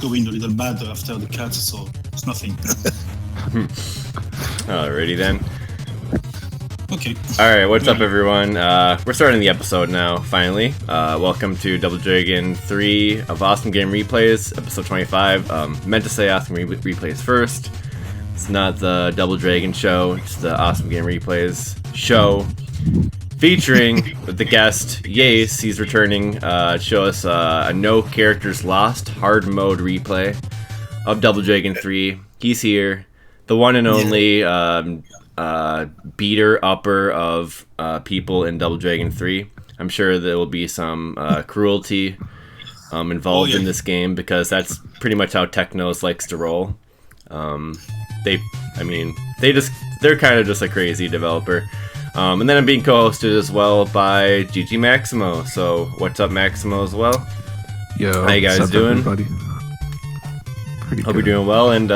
going a little bad after the cat, so it's nothing. Alrighty then. Okay. Alright, what's up everyone? We're starting the episode now, finally. Welcome to Double Dragon 3 of Awesome Game Replays, episode 25. Meant to say Awesome Replays first. It's not the Double Dragon show, it's the Awesome Game Replays show. Featuring the guest, Yace. He's returning to show us a no characters lost hard mode replay of Double Dragon 3. He's here. The one and only beater upper of people in Double Dragon 3. I'm sure there will be some cruelty involved in this game because that's pretty much how Technos likes to roll. They're kind of just a crazy developer. And then I'm being co-hosted as well by GG Maximo. So what's up, Maximo, as well? Yo, how you guys doing? Everybody? Pretty Hope good. you're doing well, and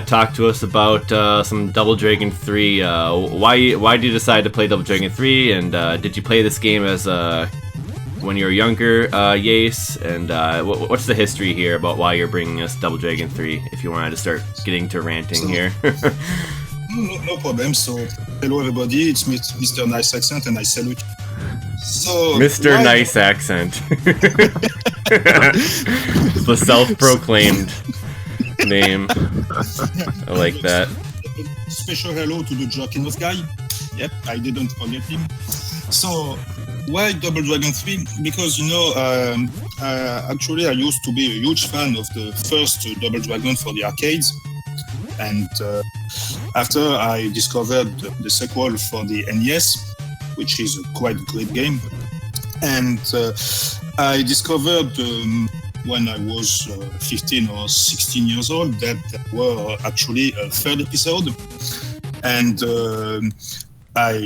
talk to us about some Double Dragon 3. Why did you decide to play Double Dragon 3, and did you play this game as when you were younger, Yace? And what's the history here about why you're bringing us Double Dragon 3? If you wanted to start getting to ranting here. No problem. So, hello everybody, it's Mr. Nice Accent, and I salute you. So, Mr. Nice Accent. The self-proclaimed name. I like that. Special hello to the Jerkinov guy. Yep, I didn't forget him. So, why Double Dragon 3? Because, actually I used to be a huge fan of the first Double Dragon for the arcades. And after I discovered the sequel for the NES, which is a quite great game, and I discovered when I was 15 or 16 years old that there were actually a third episode, and I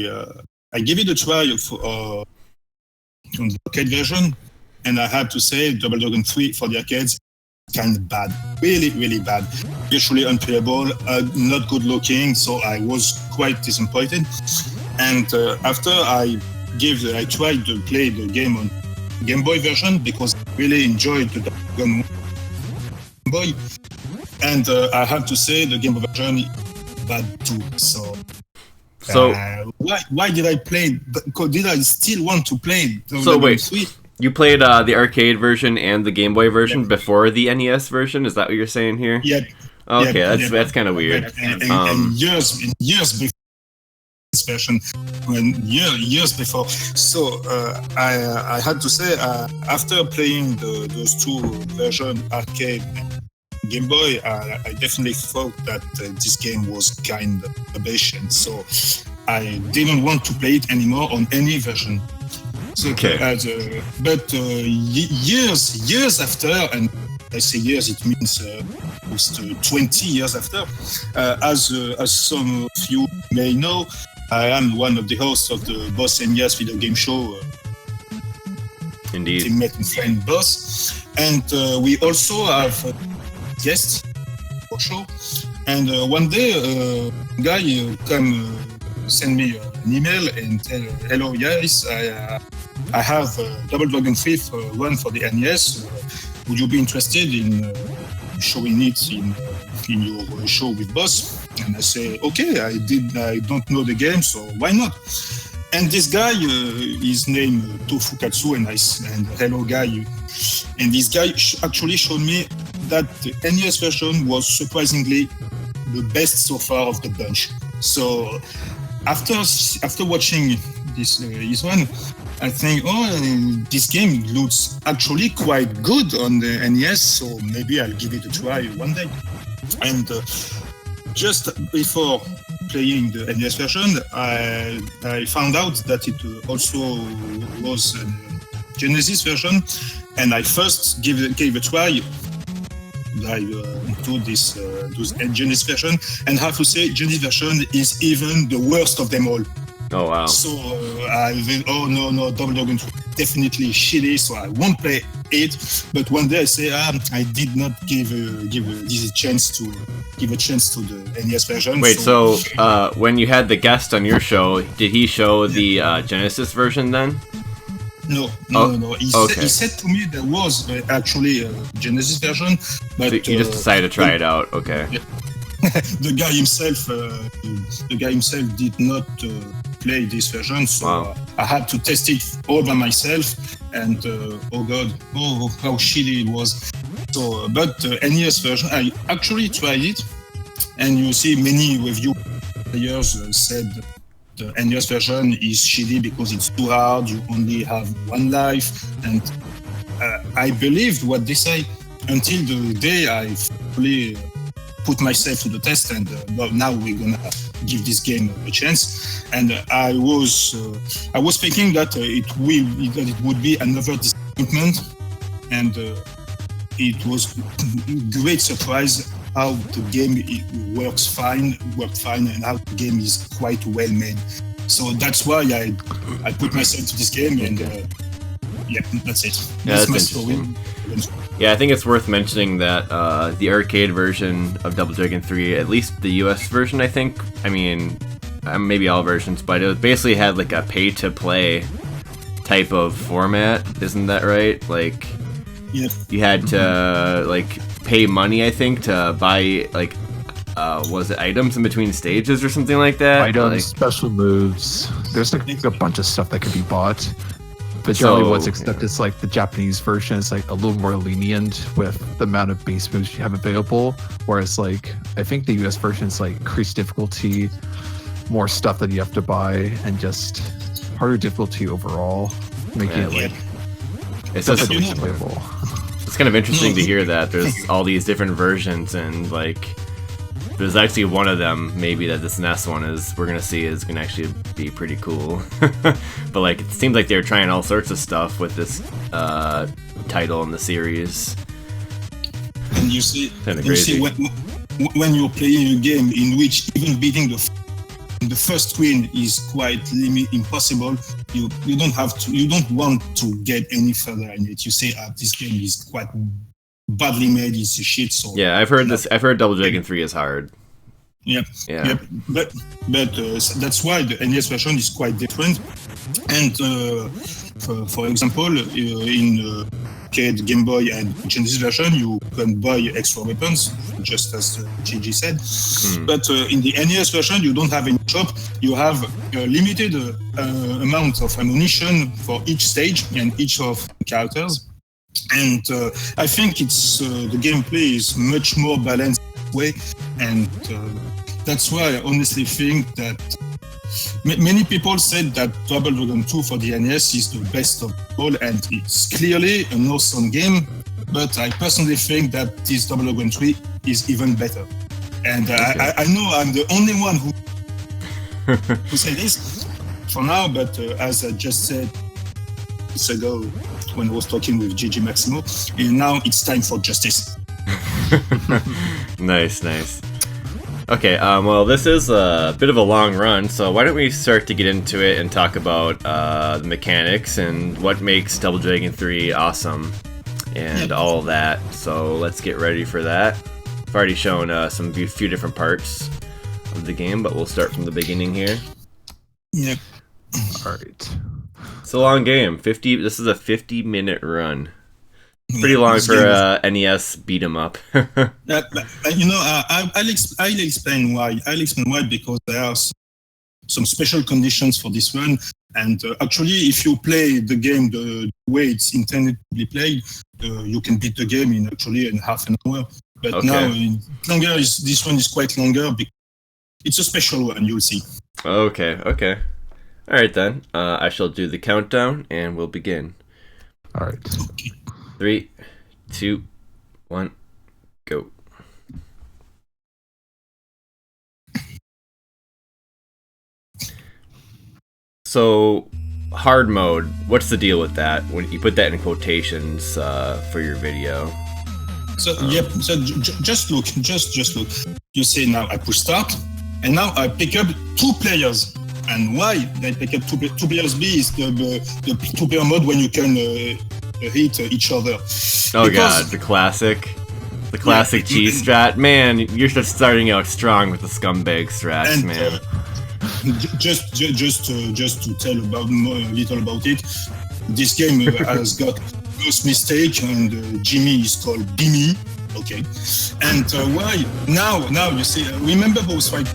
gave it a try on the arcade version, and I have to say Double Dragon 3 for the arcades kind of bad, really bad, virtually unplayable, not good looking, so I was quite disappointed. And after I tried to play the game on Game Boy version because I really enjoyed the Game Boy, and I have to say the Game Boy version is bad too. So why did I play? Did I still want to play? So wait. 3? You played the arcade version and the Game Boy version before the NES version? Is that what you're saying here? Yeah. Okay, that's kind of weird. And years before this version, years before. So I had to say, after playing those two versions, arcade and Game Boy, I definitely thought that this game was kind of rubbish, and so I didn't want to play it anymore on any version. So, okay. Years after, and I say years, it means almost 20 years after, as some of you may know, I am one of the hosts of the Boss and Yace video game show. Indeed. Teammate and friend Boss. And we also have guests for show. And one day, a guy come send me an email and tell, hello, Yace, I have Double Dragon 3 one for the NES. Would you be interested in showing it in your show with Boss? And I say, okay, I don't know the game, so why not? And this guy, his name Tofu Katsu, and hello guy. And this guy actually showed me that the NES version was surprisingly the best so far of the bunch. So after watching this one, I think, this game looks actually quite good on the NES, so maybe I'll give it a try one day. And just before playing the NES version, I found out that it also was a Genesis version, and I first gave a try to this Genesis version, and have to say Genesis version is even the worst of them all. Oh wow! So no, Double Dragon 2 definitely shitty, so I won't play it. But one day I say I did not give a chance to the NES version. Wait, so when you had the guest on your show, did he show the Genesis version then? No. Okay. He said to me there was actually a Genesis version, but So you just decided to try it out. Okay. Yeah. the guy himself did not play this version, so Wow. I had to test it all by myself. And oh god, how shitty it was. So, but NES version, I actually tried it, and you see many review players said the NES version is shitty because it's too hard. You only have one life, and I believed what they say until the day I fully put myself to the test, and now we're gonna give this game a chance. And I was thinking that it would be another disappointment, and it was a great surprise how the game worked fine, and how the game is quite well made. So that's why I put myself to this game, and yeah, that's it. Yeah, that's interesting. Yeah, I think it's worth mentioning that the arcade version of Double Dragon 3, at least the US version, I think, I mean, maybe all versions, but it basically had like a pay-to-play type of format, isn't that right? Like, yeah. You had to like pay money, I think, to buy like was it items in between stages or something like that? Items, like, special moves. There's like a bunch of stuff that could be bought. But generally what's expected is like the Japanese version is like a little more lenient with the amount of base moves you have available. Whereas like I think the US version is like increased difficulty, more stuff that you have to buy, and just harder difficulty overall, making it like it's just playable. It's kind of interesting to hear that there's all these different versions, and like there's actually one of them maybe that this NES one we're gonna see is gonna actually be pretty cool. But like it seems like they're trying all sorts of stuff with this title in the series. And you see when you're playing a game in which even beating the first screen is quite impossible, you don't want to get any further in it. You say this game is quite badly made, it's a shit. So yeah, I've heard Double Dragon 3 is hard. Yep. But that's why the NES version is quite different. And for example, in arcade, Game Boy, and Genesis version, you can buy extra weapons, just as Gigi said. But in the NES version, you don't have any shop. You have a limited amount of ammunition for each stage and each of the characters. And I think it's the gameplay is much more balanced way, and that's why I honestly think that many people said that Double Dragon 2 for the NES is the best of all, and it's clearly an awesome game. But I personally think that this Double Dragon 3 is even better. And okay. I know I'm the only one who say this for now, but as I just said weeks ago when I was talking with Gigi Maximo, and now it's time for justice. Nice. Okay, well, this is a bit of a long run, so why don't we start to get into it and talk about the mechanics and what makes Double Dragon 3 awesome and all of that. So let's get ready for that. I've already shown few different parts of the game, but we'll start from the beginning here. Yep. All right. It's a long game. This is a 50-minute run. Pretty long for NES beat 'em up. I'll explain why. Because there are some special conditions for this run, and actually, if you play the game the way it's intended to be played, you can beat the game in half an hour. But okay. Now this one is quite longer because it's a special one. You'll see. Okay. All right then. I shall do the countdown, and we'll begin. All right. Okay. 3, 2, 1, go. So, hard mode, what's the deal with that? When you put that in quotations for your video. So, just look. You say now I push start, and now I pick up 2 players. And why I pick up 2 players B is the 2-player mode when you can hit each other. Oh god, the classic cheese strat. Man, you're just starting out strong with the scumbag strats, man. Just to tell a little about it, This game has got most mistake, and Jimmy is called Bimmy. Okay, and why now you see? Remember those fight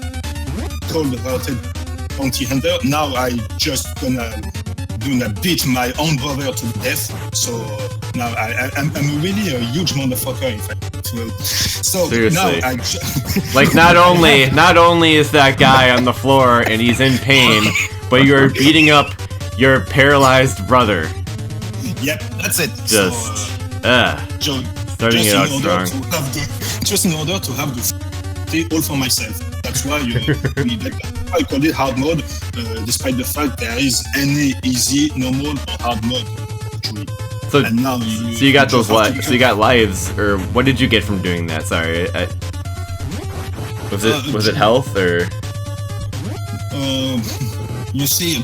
called Routed Bounty Hunter? Now I just gonna beat my own brother to death. So now I'm really a huge motherfucker. In fact. So seriously, now like not only is that guy on the floor and he's in pain, but you're beating up your paralyzed brother. Yep, that's it. Just starting it out strong. Just in order to have the all for myself. That's why I call it hard mode, despite the fact there is any easy, normal, or hard mode. Actually. So, and now you got those lives. So you got lives, or what did you get from doing that? Sorry, was it health or? You see,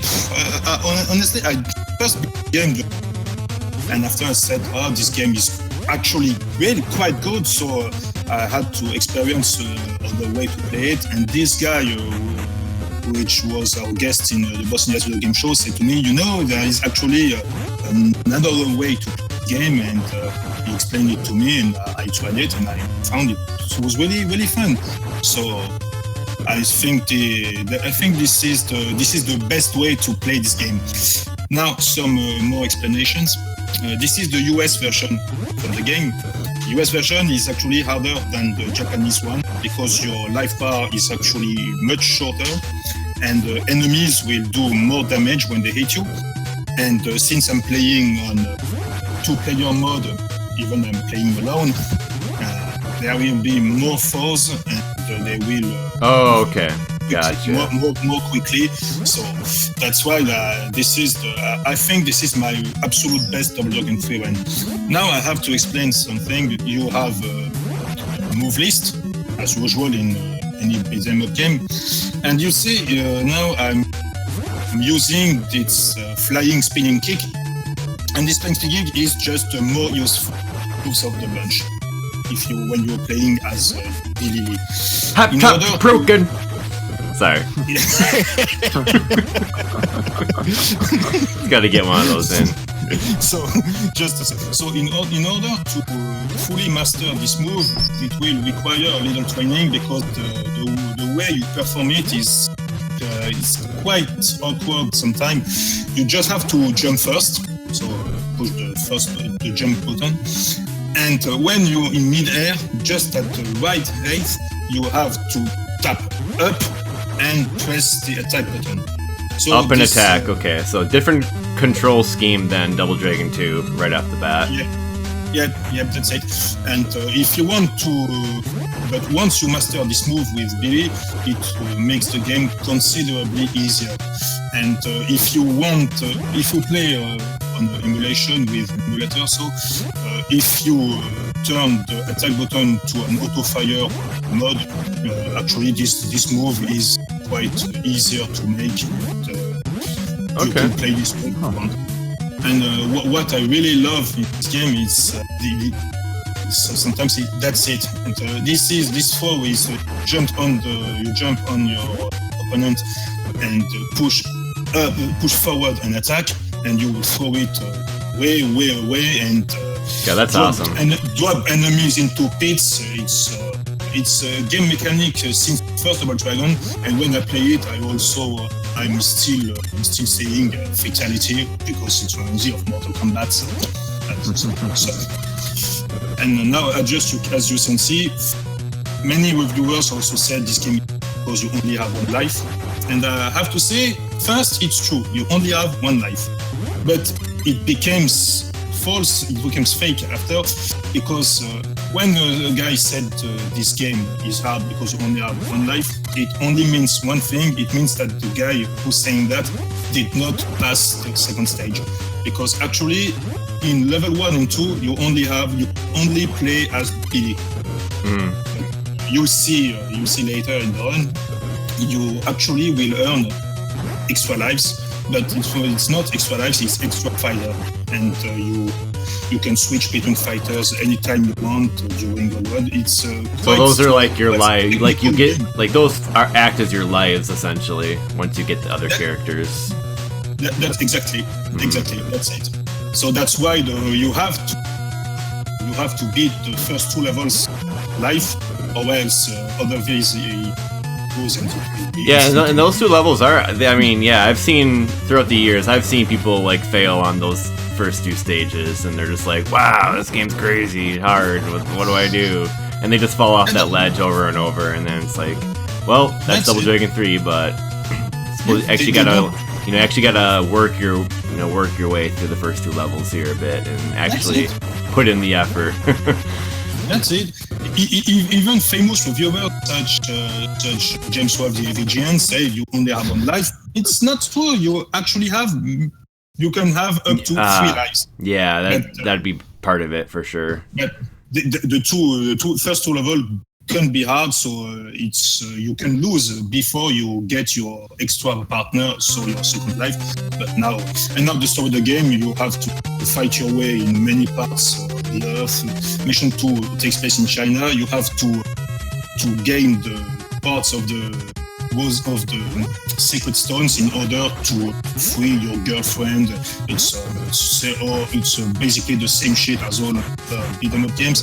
honestly, I first began the game, and after I said, "Oh, this game is actually really quite good," so I had to experience the way to play it. And this guy, which was our guest in the Boston Yace video game show, said to me, there is actually another way to play the game, and he explained it to me, and I tried it, and I found it. So it was really, really fun. So I think this is the best way to play this game. Now some more explanations. This is the US version of the game. US version is actually harder than the Japanese one because your life bar is actually much shorter, and enemies will do more damage when they hit you. And since I'm playing on two-player mode, even I'm playing alone, there will be more foes, and they will. Oh, okay. Gotcha. More quickly. So that's why this is I think this is my absolute best Double Dragon 3 one. Now I have to explain something. You have a move list as usual in any beat'em up game, and you see now I'm using this flying spinning kick, and this flying spinning kick is just more useful moves of the bunch when you're playing as Billy. Hot top broken. Sorry. Gotta get one of those in. So in order to fully master this move, it will require a little training because the way you perform it is quite awkward sometimes. You just have to jump first, so push the jump button, and when you're in mid-air, just at the right height, you have to tap up and press the attack button. So up and attack, okay. So different control scheme than Double Dragon 2 right off the bat. Yep, that's it. And if you want to, but once you master this move with Billy, it makes the game considerably easier. And if you play on the emulation with emulator, so if you turn the attack button to an auto fire mode, actually this move is quite easier to make to play this move. And what I really love in this game is sometimes that's it. And this throw is you jump on your opponent and push forward and attack, and you will throw it way away and that's awesome. And drop enemies into pits. It's a game mechanic since first Double Dragon, and when I play it, I'm still saying fatality because it's reminds me of Mortal Kombat. And now, as you can see, many reviewers also said this game because you only have one life. And I have to say, first, it's true, you only have one life, but it becomes false, it becomes fake after, because when a guy said this game is hard because you only have one life, it only means one thing. It means that the guy who's saying that did not pass the second stage, because actually in level 1 and 2 you only play as Billy. You'll see later in the run, you actually will earn extra lives, but it's not extra lives, it's extra fire, and you can switch between fighters anytime you want during the run. It's so those are like your lives, like you get like those act as your lives essentially once you get the other characters. That's exactly that's it. So that's why you have to beat the first 2 levels live, or else other ways it goes into. Yeah, and those 2 levels are. I mean, yeah, I've seen throughout the years, I've seen people like fail on those first 2 stages, and they're just like, "Wow, this game's crazy hard. What do I do?" And they just fall off that ledge over and over, and then it's like, well, that's Double Dragon 3, but actually gotta work your way through the first 2 levels here a bit, and actually put in the effort. That's it. Even famous reviewers such James Webb, the AVGN, say you only have 1 life. It's not true. You actually you can have up to 3 lives. Yeah, that'd be part of it for sure. But the first 2 levels can be hard, so it's you can lose before you get your extra partner, so your second life. But now the story of the game, you have to fight your way in many parts of the earth. Mission 2 takes place in China. You have to gain the parts of the sacred stones in order to free your girlfriend. It's basically the same shit as all beat 'em up games.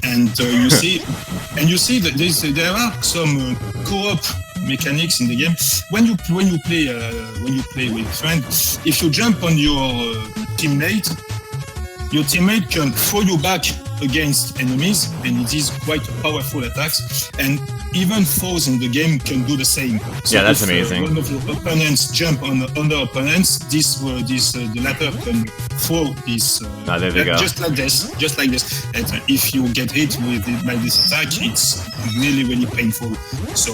And you see that there are some co-op mechanics in the game. When you play with a friend, if you jump on your teammate can throw you back against enemies, and it is quite powerful attacks. And even foes in the game can do the same. So yeah, that's amazing. One of your opponents jump on other opponents. The latter can throw this. There they go. Just like this. And if you get hit by this attack, it's really, really painful. So,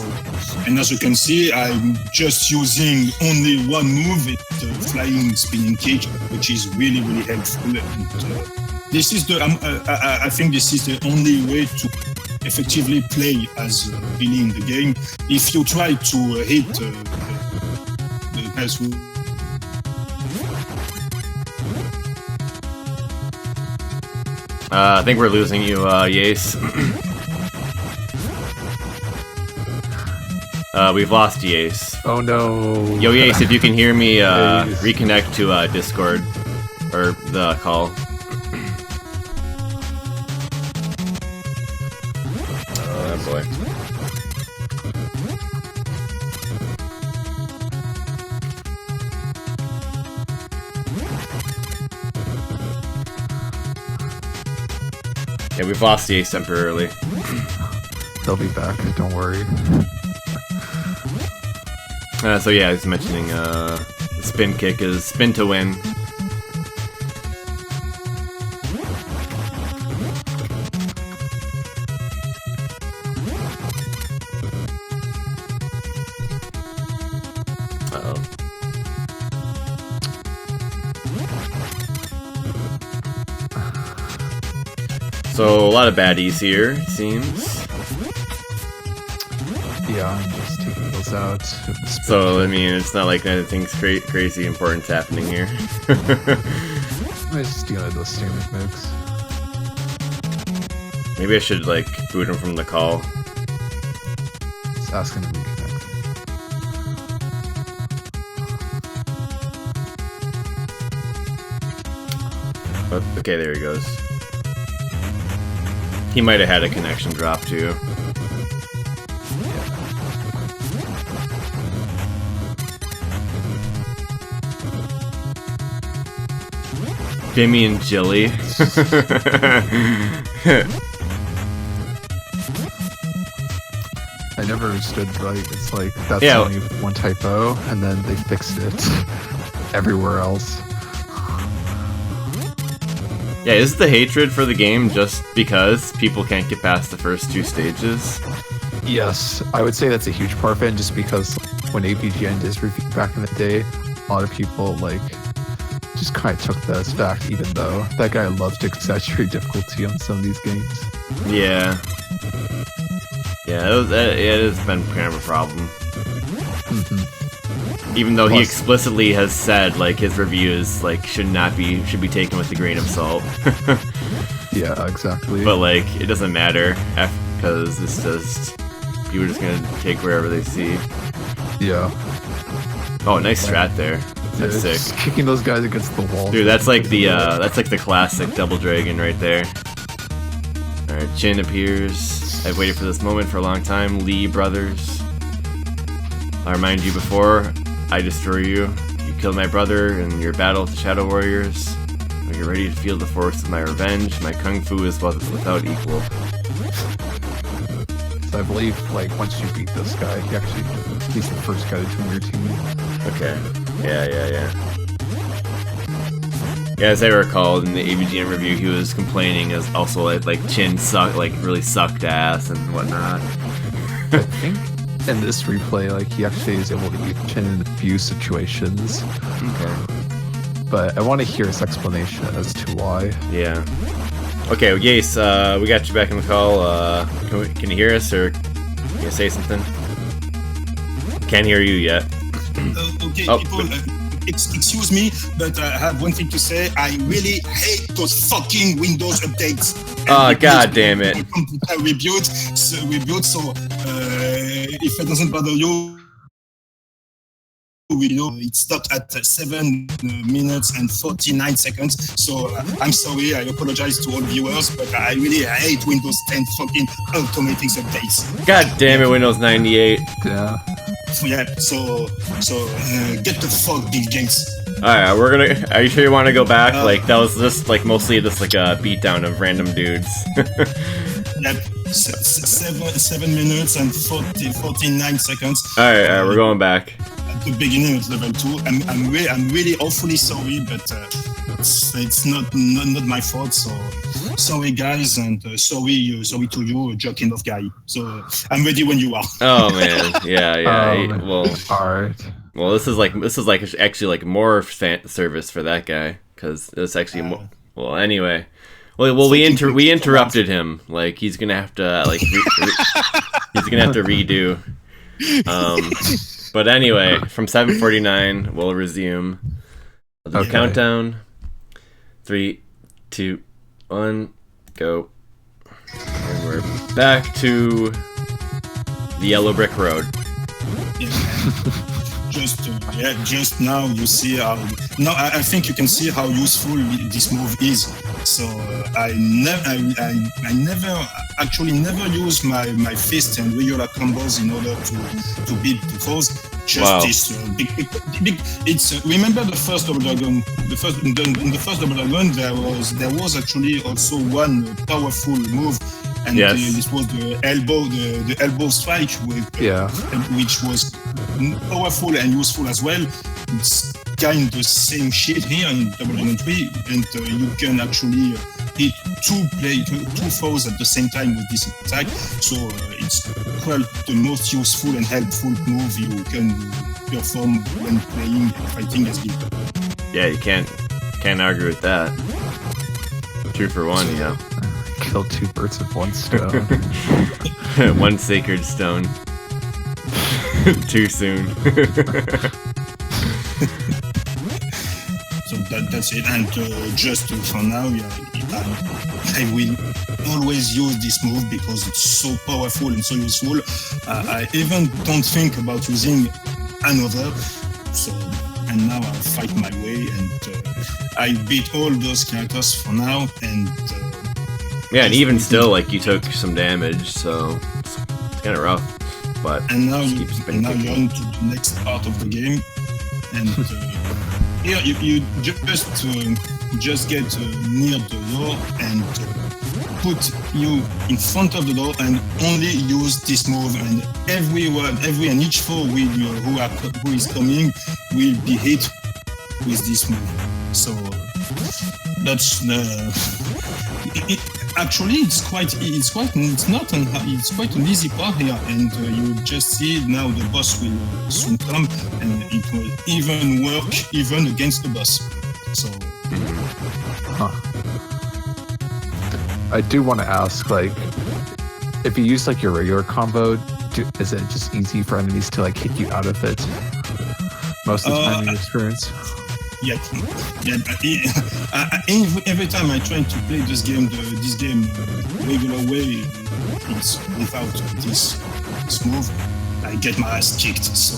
and as you can see, I'm just using only 1 move, the flying spinning kick, which is really, really helpful. And, this is I think this is the only way to effectively play as Billy in the game. If you try to hit the guys who... I think we're losing you, Yace. We've lost Yace. Oh no. Yo, Yace, if you can hear me, reconnect to Discord or the call. Boy. Yeah, we've lost the Ace temporarily. They'll be back, don't worry. So yeah, I was mentioning the spin kick is spin to win. So a lot of baddies here, it seems. Yeah, I'm just taking those out. So, I mean, it's not like anything's crazy important's happening here. I'm just dealing with those standard moves. Maybe I should, like, boot him from the call. Just ask him to reconnect. Oh, okay, there he goes. He might have had a connection drop, too. Jimmy and Jilly. I never understood, right? It's like, that's Yeah. only one typo, and then they fixed it everywhere else. Yeah, is the hatred for the game just because people can't get past the first 2 stages? Yes, I would say that's a huge part of it, just because when APGN did review back in the day, a lot of people, like, just kind of took that as fact, even though that guy loves to exaggerate difficulty on some of these games. Yeah. Yeah, it has been kind of a problem. Even though he explicitly has said, like, his reviews, like, should be taken with a grain of salt. Yeah, exactly. But, like, it doesn't matter, because it's just, people are just gonna take wherever they see. Yeah. Oh, nice strat there. That's sick. Just kicking those guys against the wall. Dude, that's like the classic Double Dragon right there. Alright, Chin appears. I've waited for this moment for a long time. Lee brothers. I remind you before I destroy you. You killed my brother in your battle with the Shadow Warriors. Are you ready to feel the force of my revenge? My kung fu is without equal. So I believe, like, once you beat this guy, he's the first guy to join your team. Okay. Yeah. Yeah, as I recall in the AVGN review, he was complaining as also like Chin really sucked ass and whatnot. I think in this replay, like, he actually is able to use Chin in a few situations. Okay. But I want to hear his explanation as to why. Yeah. Okay, well, Yace, we got you back in the call. Can you hear us, or can you say something? Can't hear you yet. Okay, Oh, people, excuse me, but I have one thing to say. I really hate those fucking Windows updates. Oh, god damn it. Computer reboot, so if it doesn't bother you, it stopped at 7 minutes and 49 seconds. So I'm sorry, I apologize to all viewers, but I really hate Windows 10 fucking automatic updates. God damn it, Windows 98. Yeah. Yeah, so get the fuck, Bill Gates. Alright, are you sure you want to go back? Like, that was just, like, mostly just, like, a beatdown of random dudes. Yep, 7 minutes and 49 seconds. Alright, we're going back. At the beginning of level 2, I'm really awfully sorry, but it's not my fault. So sorry, guys, and sorry to you, jerking off guy. So I'm ready when you are. Oh man, yeah. Well, alright. Well, this is actually like more service for that guy, because it's actually more. Well, anyway. Well, we interrupted him. Like, he's gonna have to redo. But anyway, from 7:49, we'll resume the countdown. 3, 2, 1, go. And we're back to the yellow brick road. Just now you see how. Now I think you can see how useful this move is. So I never use my fist and regular combos in order to beat the foes. Just this big. It's remember the first Double Dragon. In the first Double Dragon there was actually also one powerful move. And this was the elbow strike, which was powerful and useful as well. It's kind of the same shit here in Double Dragon 3, and you can actually hit two foes at the same time with this attack. So it's quite the most useful and helpful move you can perform when playing and fighting as Gil. Yeah, you can't argue with that. 2 for 1, yeah. Kill 2 birds with 1 stone. 1 sacred stone. Too soon. So that's it. And just for now, I will always use this move because it's so powerful and so useful. I even don't think about using another. So, and now I'll fight my way, and I beat all those characters for now, and yeah, and even still, like, you took some damage, so it's kind of rough. But now you're on to the next part of the game, and here you just get near the door and put you in front of the door and only use this move, and every and each foe who is coming will be hit with this move. So that's actually it's quite an easy part here, and you just see now the boss will soon come, and it will even work even against the boss. So I do want to ask, like, if you use like your regular combo, is it just easy for enemies to like hit you out of it most of the time in your experience? Every time I try to play this game regular way, it's without this move, I get my ass kicked. So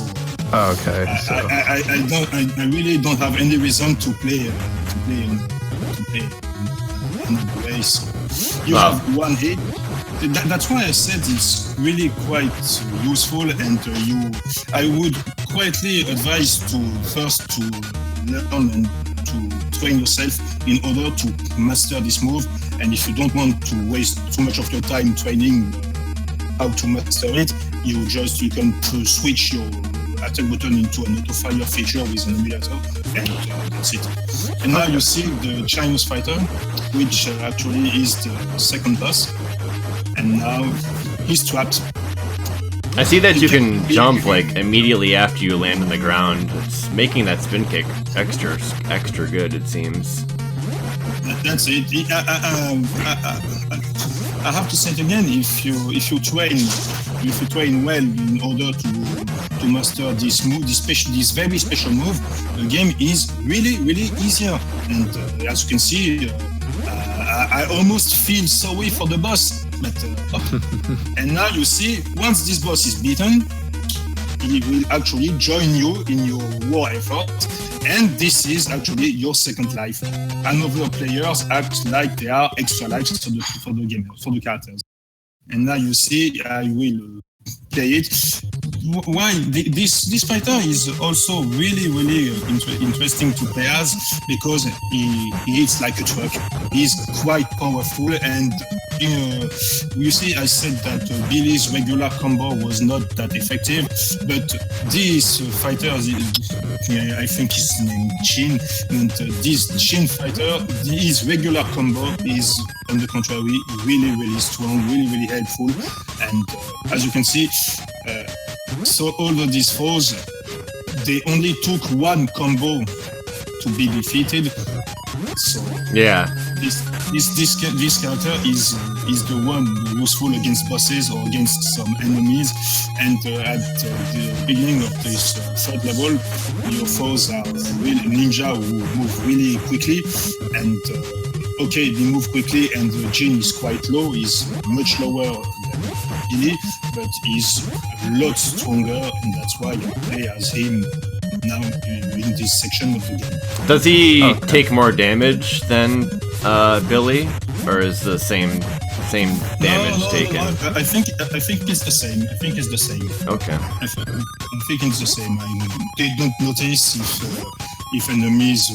Oh, okay. So I really don't have any reason to play another way. So you have one hit. That's why I said it's really quite useful, and I would quietly advise to first to learn and to train yourself in order to master this move. And if you don't want to waste too much of your time training how to master it, you can switch your attack button into an auto fire feature with an emulator, and that's it. And now you see the Chinese fighter, which actually is the second boss. And now he's trapped. I see that you can jump like immediately after you land on the ground. It's making that spin kick extra good, it seems. That's it. I have to say it again. If you train well in order to master this move, this very special move, the game is really easier. And as you can see, I almost feel sorry for the boss. But, and now you see, once this boss is beaten, he will actually join you in your war effort, and this is actually your second life. And other players act like they are extra lives for the game, for the characters. And now you see, I will play it. Why this fighter is also really interesting to play as, because he hits like a truck. He's quite powerful, and you see, I said that Billy's regular combo was not that effective, but this fighter, I think his name Chin, and this Chin fighter, his regular combo is, on the contrary, really strong, really helpful. And as you can see, so all of these foes, they only took one combo to be defeated. So yeah, this character is the one useful against bosses or against some enemies. And at the beginning of this third level, your foes are really ninja who move really quickly, and okay, they move quickly, and Jin is quite low. He's much lower than Billy, but he's a lot stronger, and that's why I play as him now in this section of the game. Does he take more damage than Billy, or is the same damage taken? No, I think it's the same. I think it's the same. Okay. I think it's the same. They don't notice if enemies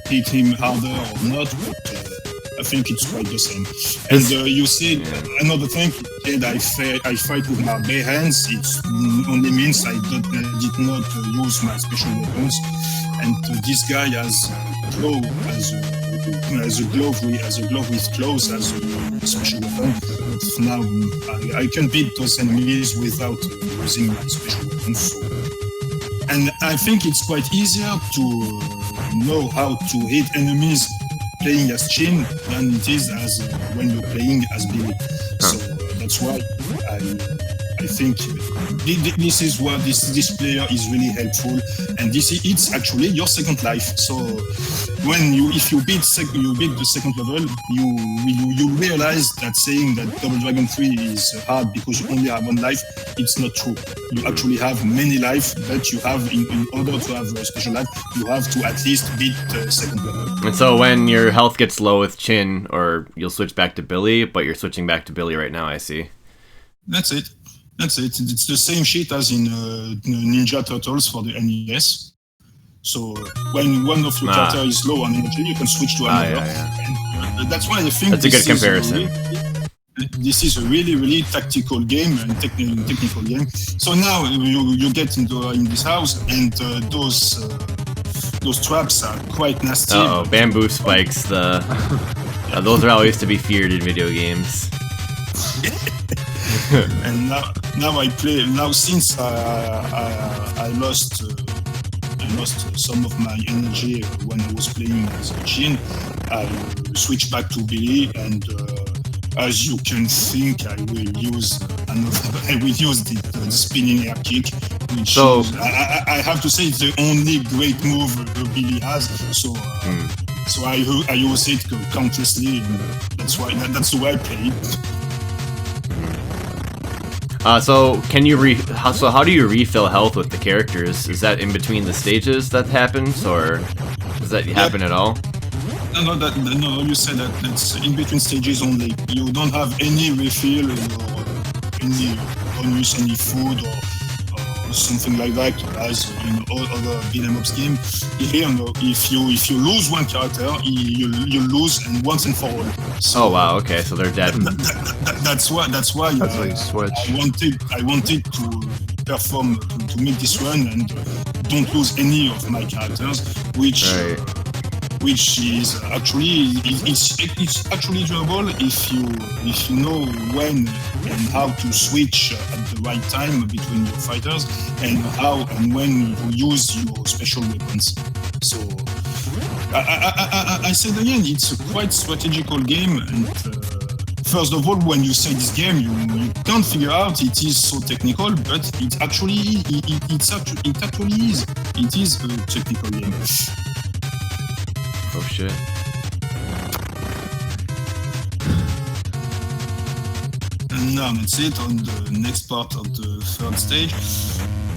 hit him harder or not, but I think it's quite the same. And you see, another thing, I fight with my bare hands. It only means I did not use my special weapons. And this guy has a glove with claws as a special weapon. But now I can beat those enemies without using my special weapons. And I think it's quite easier to know how to hit enemies playing as Chin than it is as when you're playing as Billy. So that's why I think this is what this player is really helpful, and it's actually your second life. So if you beat the second level, you realize that saying that Double Dragon 3 is hard because you only have one life, it's not true. You actually have many lives, but you have in order to have a special life, you have to at least beat the second level. And so when your health gets low with Chin, or you'll switch back to Billy, but you're switching back to Billy right now, I see. That's it. It's the same shit as in Ninja Turtles for the NES. So when one of your character is low on energy, you can switch to another. And that's why I think that's a good comparison. This is a really tactical game and technical game. So now you get in this house, and those traps are quite nasty. Bamboo spikes. Those are always to be feared in video games. And now I play. Now since I lost some of my energy when I was playing as a Jin, I switched back to Billy, and as you can think, I will use the spinning air kick, which I have to say it's the only great move Billy has. So I use it countlessly, and that's the way I play it. So can you how do you refill health with the characters? Is that in between the stages that happens, or does that happen at all? No, you said that it's in between stages only. You don't have any refill or any bonus, any food or something like that as in all other beat'em ups game. Here, no, if you lose one character, you lose and once and for all. So Oh wow, okay, so they're dead. that's why you switch. I wanted to perform to make this run and don't lose any of my characters, which is actually it's actually doable if you know when and how to switch at the right time between your fighters and how and when you use your special weapons. So I said again, it's a quite strategical game, and first of all, when you say this game, you can't figure out it is so technical, but it actually is. It is a technical game. Oh shit. And now that's it on the next part of the third stage.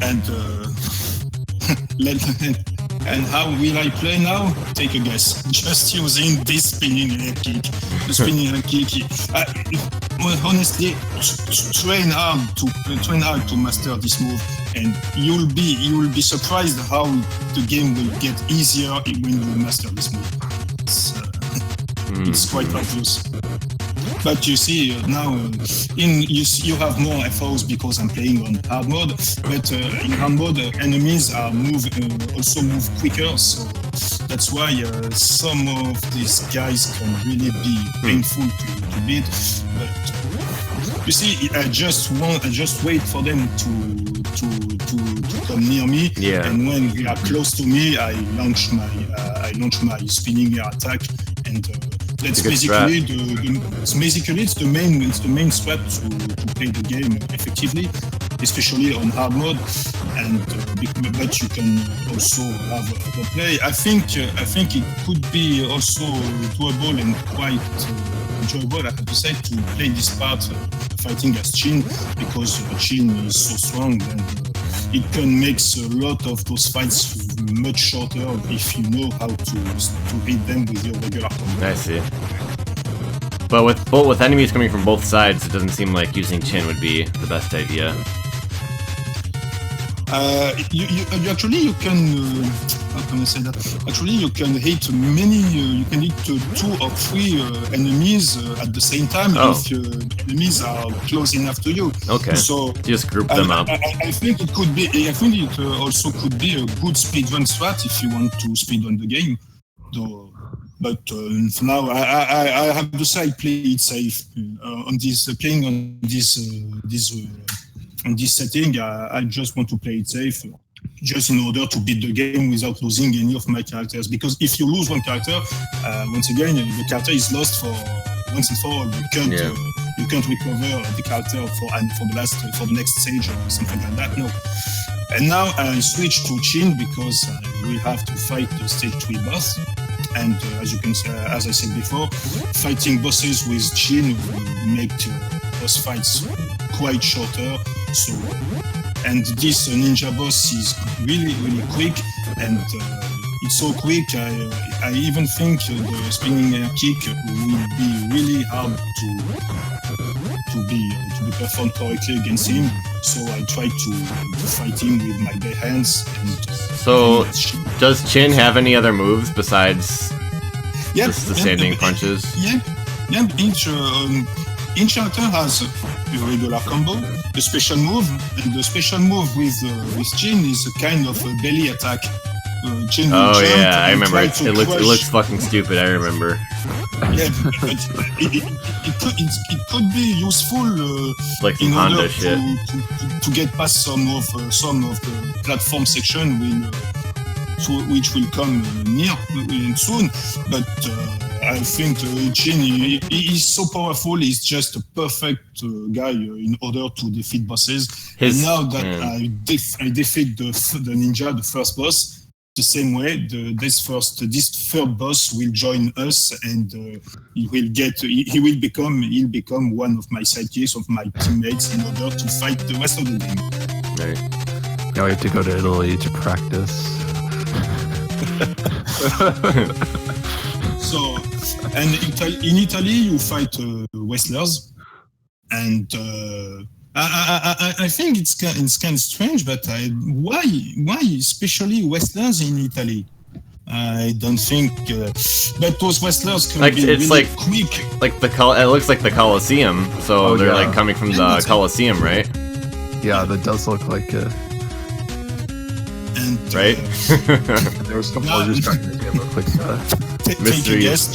And and how will I play now? Take a guess. Just using this spinning air kick. The spinning air kick. Honestly, train hard to master this move, and you'll be surprised how the game will get easier when you master this move. It's quite obvious. But you see now, you have more FOs because I'm playing on hard mode. But in hard mode, enemies also move quicker, so that's why some of these guys can really be painful to beat. But you see, I just wait for them to come near me, and when they are close to me, I launch my spinning air attack, and that's basically it's the main strat to play the game effectively, especially on hard mode. And but you can also have other play. I think it could be also doable and quite enjoyable, I have to say, to play this part fighting as Chin, because Chin is so strong, and it can make a lot of those fights much shorter if you know how to hit them with your regular combo. I see. But with enemies coming from both sides, it doesn't seem like using Chin would be the best idea. You can how can I say that? Actually, you can hit you can hit 2 or 3 enemies at the same time if enemies are close enough to you. Okay. So just group them up. I think it could be. I think it also could be a good speedrun strat if you want to speedrun the game. Though, but for now, I have to say I play it safe on this playing on this setting. I just want to play it safe, just in order to beat the game without losing any of my characters. Because if you lose one character, once again, the character is lost for once and for all. You can't recover the character for the next stage or something like that. No. And now I switch to Chin because we have to fight the stage 3 boss. And as you can see, as I said before, fighting bosses with Chin will make boss fights quite shorter. So, and this ninja boss is really quick, and it's so quick. I even think the spinning air kick will be really hard to be performed correctly against him. So I try to fight him with my bare hands. So does Chin have any other moves besides just the standing punches? Yeah. Each character has a regular combo, a special move, and the special move with Chin is a kind of a belly attack. Chin will jump I remember. It looks fucking stupid. I remember. Yeah, but it could be useful like some in order Honda shit to get past some of the platform section which will come near soon. But I think Chin he is so powerful. He's just a perfect guy in order to defeat bosses. And now that I defeat the ninja, the first boss, the same way, this third boss will join us, and he'll become one of my sidekicks, of my teammates, in order to fight the rest of the game. Right. Now we have to go to Italy to practice. So, and in Italy, you fight wrestlers, and I think it's kind of strange, but why especially wrestlers in Italy? I don't think, but those wrestlers can be it's really like quick. Like it looks like the Colosseum, so they're like coming from the Colosseum, right? Yeah, that does look like it. And right? There was a couple of just trying to make it look like take a guess,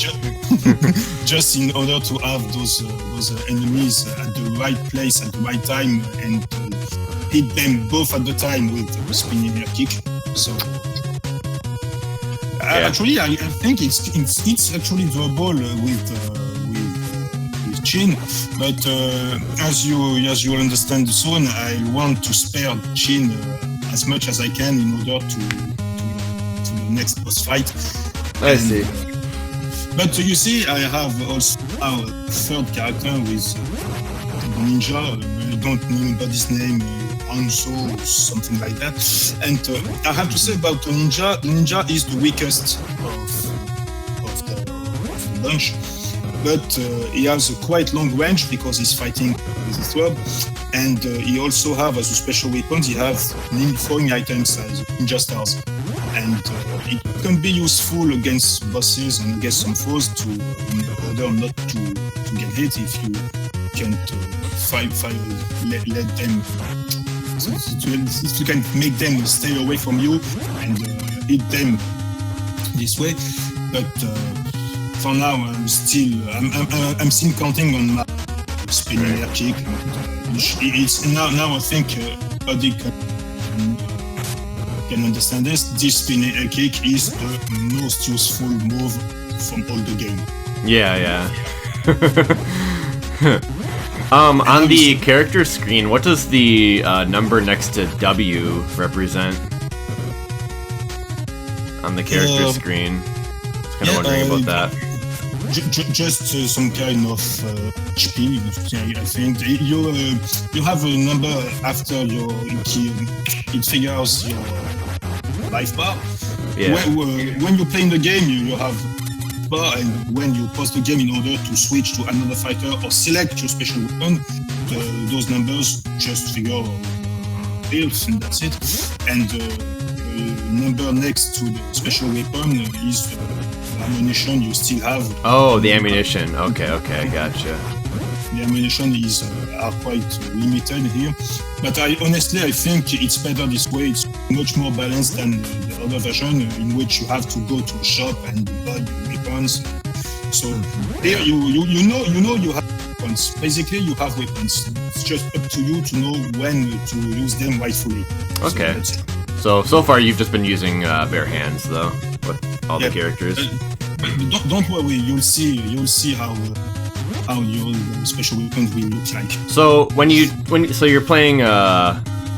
just in order to have those enemies at the right place at the right time, and hit them both at the time with the spinning air kick. So actually, I think it's actually doable with Chin, but as you understand soon, I want to spare Chin as much as I can in order to the next boss fight. I see. But you see, I have also a third character with the ninja. I don't remember his name, Anso or something like that. And I have to say about the ninja, is the weakest of the bunch. But he has a quite long range because he's fighting with his sword. And he also have, as a special weapons, he has throwing items as ninja stars. And it can be useful against bosses and against some foes in order not to get hit if you can't let them. So if you can make them stay away from you and hit them this way. But for now, I'm still counting on my spinning air kick. It's now I think Buddy can understand this. This spinning air kick is the most useful move from all the game. Yeah. On the character screen, what does the number next to W represent? On the character screen, I was kind of wondering about that. Just some kind of HP, I think. You have a number after your key. It figures your life bar. Yeah. When you play in the game, you have bar, and when you pause the game in order to switch to another fighter or select your special weapon, those numbers just figure health, and that's it. And the number next to the special weapon is ammunition you still have. Oh, the ammunition. Okay, gotcha. The ammunition are quite limited here, but I think it's better this way. It's much more balanced than the other version in which you have to go to a shop and buy weapons. So here you know you have weapons. Basically, you have weapons. It's just up to you to know when to use them rightfully. Okay. So far you've just been using bare hands though with all the characters. Don't worry, you'll see how your special weapons will look like. So when you're playing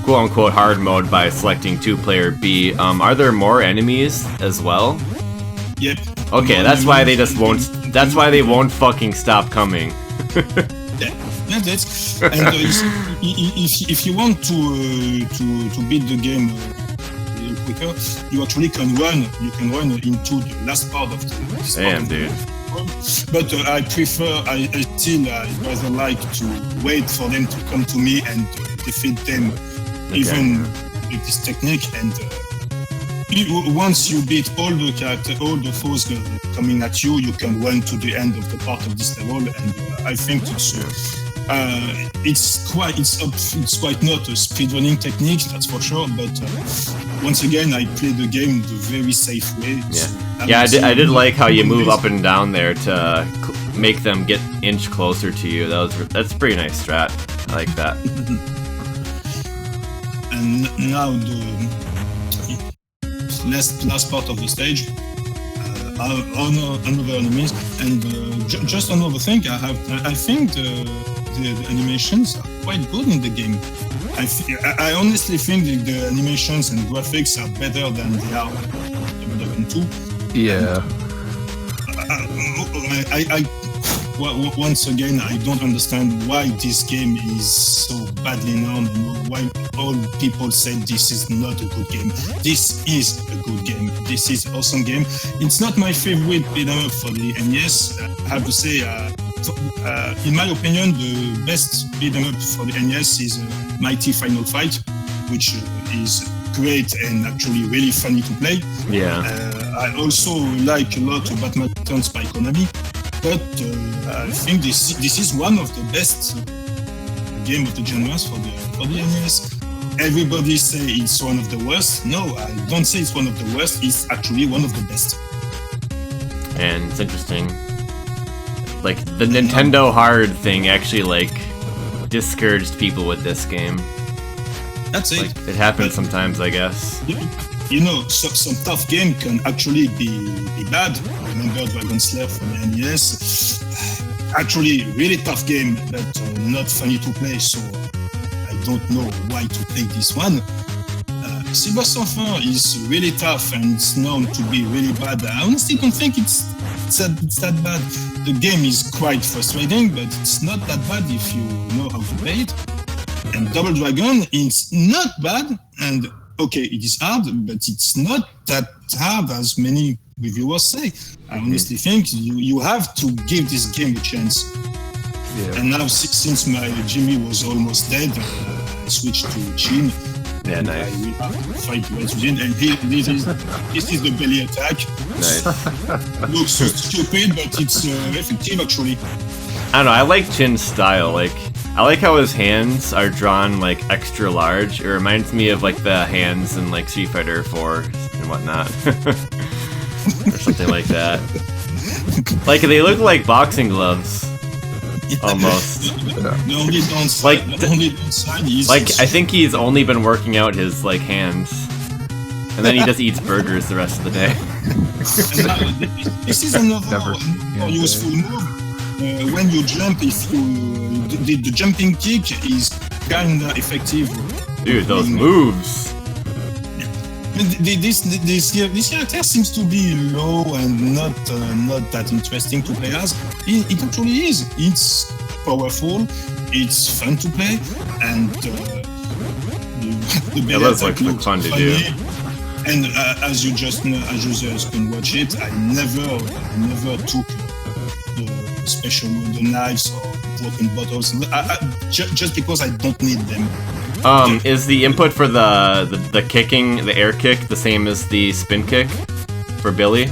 quote unquote hard mode by selecting 2-player B, are there more enemies as well? Yep. Okay, that's why they won't fucking stop coming. Yeah, that's and if you want to beat the game quicker, you actually can run. You can run into the last part of the. Damn, dude. But I rather like to wait for them to come to me and defeat them, even with this technique. And once you beat all the foes coming at you, you can run to the end of the part of this level. And I think it's quite not a speedrunning technique, that's for sure. But once again, I play the game the very safe way. Yeah, I did like how you move up and down there to make them get inch closer to you. That's a pretty nice strat. I like that. And now the last part of the stage. Another enemies, and just another thing. I think the animations are quite good in the game. I honestly think that the animations and graphics are better than they are in Dragon 2. Yeah. Once again, I don't understand why this game is so badly known and why all people say this is not a good game. This is a good game. This is an awesome game. It's not my favorite beat 'em up for the NES. I have to say, in my opinion, the best beat 'em up for the NES is Mighty Final Fight, which is great and actually really funny to play. Yeah. I also like a lot of Batman Returns by Konami. But I think this is one of the best game of the genres for the NES. Everybody say it's one of the worst. No, I don't say it's one of the worst. It's actually one of the best. And it's interesting. Like the Nintendo hard thing actually like discouraged people with this game. That's it. Like, it happens sometimes, I guess. You know, some tough game can actually be bad. I remember Dragon Slayer from the NES. Actually, really tough game, but not funny to play. So I don't know why to play this one. Silver Surfer is really tough and it's known to be really bad. I honestly don't think it's that bad. The game is quite frustrating, but it's not that bad if you know how to play it. And Double Dragon is not bad, and okay, it is hard, but it's not that hard as many reviewers say. I honestly think you have to give this game a chance. Yeah. And now, since my Jimmy was almost dead, I switched to Chin. Yeah, nice. I will have to fight with Jin, and this is the belly attack. Nice. Looks so stupid, but it's effective actually. I don't know, I like Chin's style. Like, I like how his hands are drawn like extra large. It reminds me of like the hands in like Street Fighter 4 and whatnot. Or something like that. Like, they look like boxing gloves. Almost. The only downside is like, I think he's only been working out his like hands. And then he just eats burgers the rest of the day. This is another more useful move. When you jump, if you the jumping kick is kinda effective. Dude, those moves. This character seems to be low and not that interesting to play as. It actually is. It's powerful. It's fun to play, and It looks like fun to do. And as you can watch it, I never took special the knives or broken bottles just because I don't need them. Is the input for the kicking, the air kick, the same as the spin kick for Billy?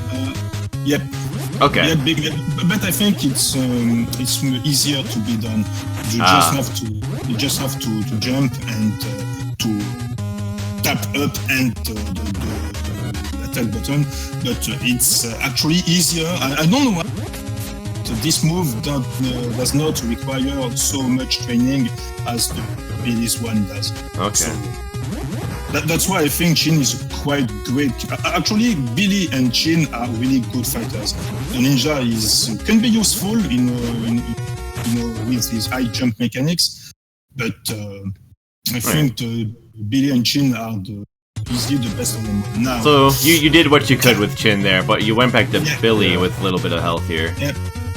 Yep. Okay. Yeah, but I think it's easier to be done. You just have to jump and to tap up and the attack button. But it's actually easier. I don't know why. This move does not require so much training as the Billy's one does. Okay. So that's why I think Chin is quite great. Actually, Billy and Chin are really good fighters. The ninja can be useful with his high jump mechanics, but I think Billy and Chin are easily the best of them now. So you did what you could with Chin there, but you went back to Billy with a little bit of health here. Yeah.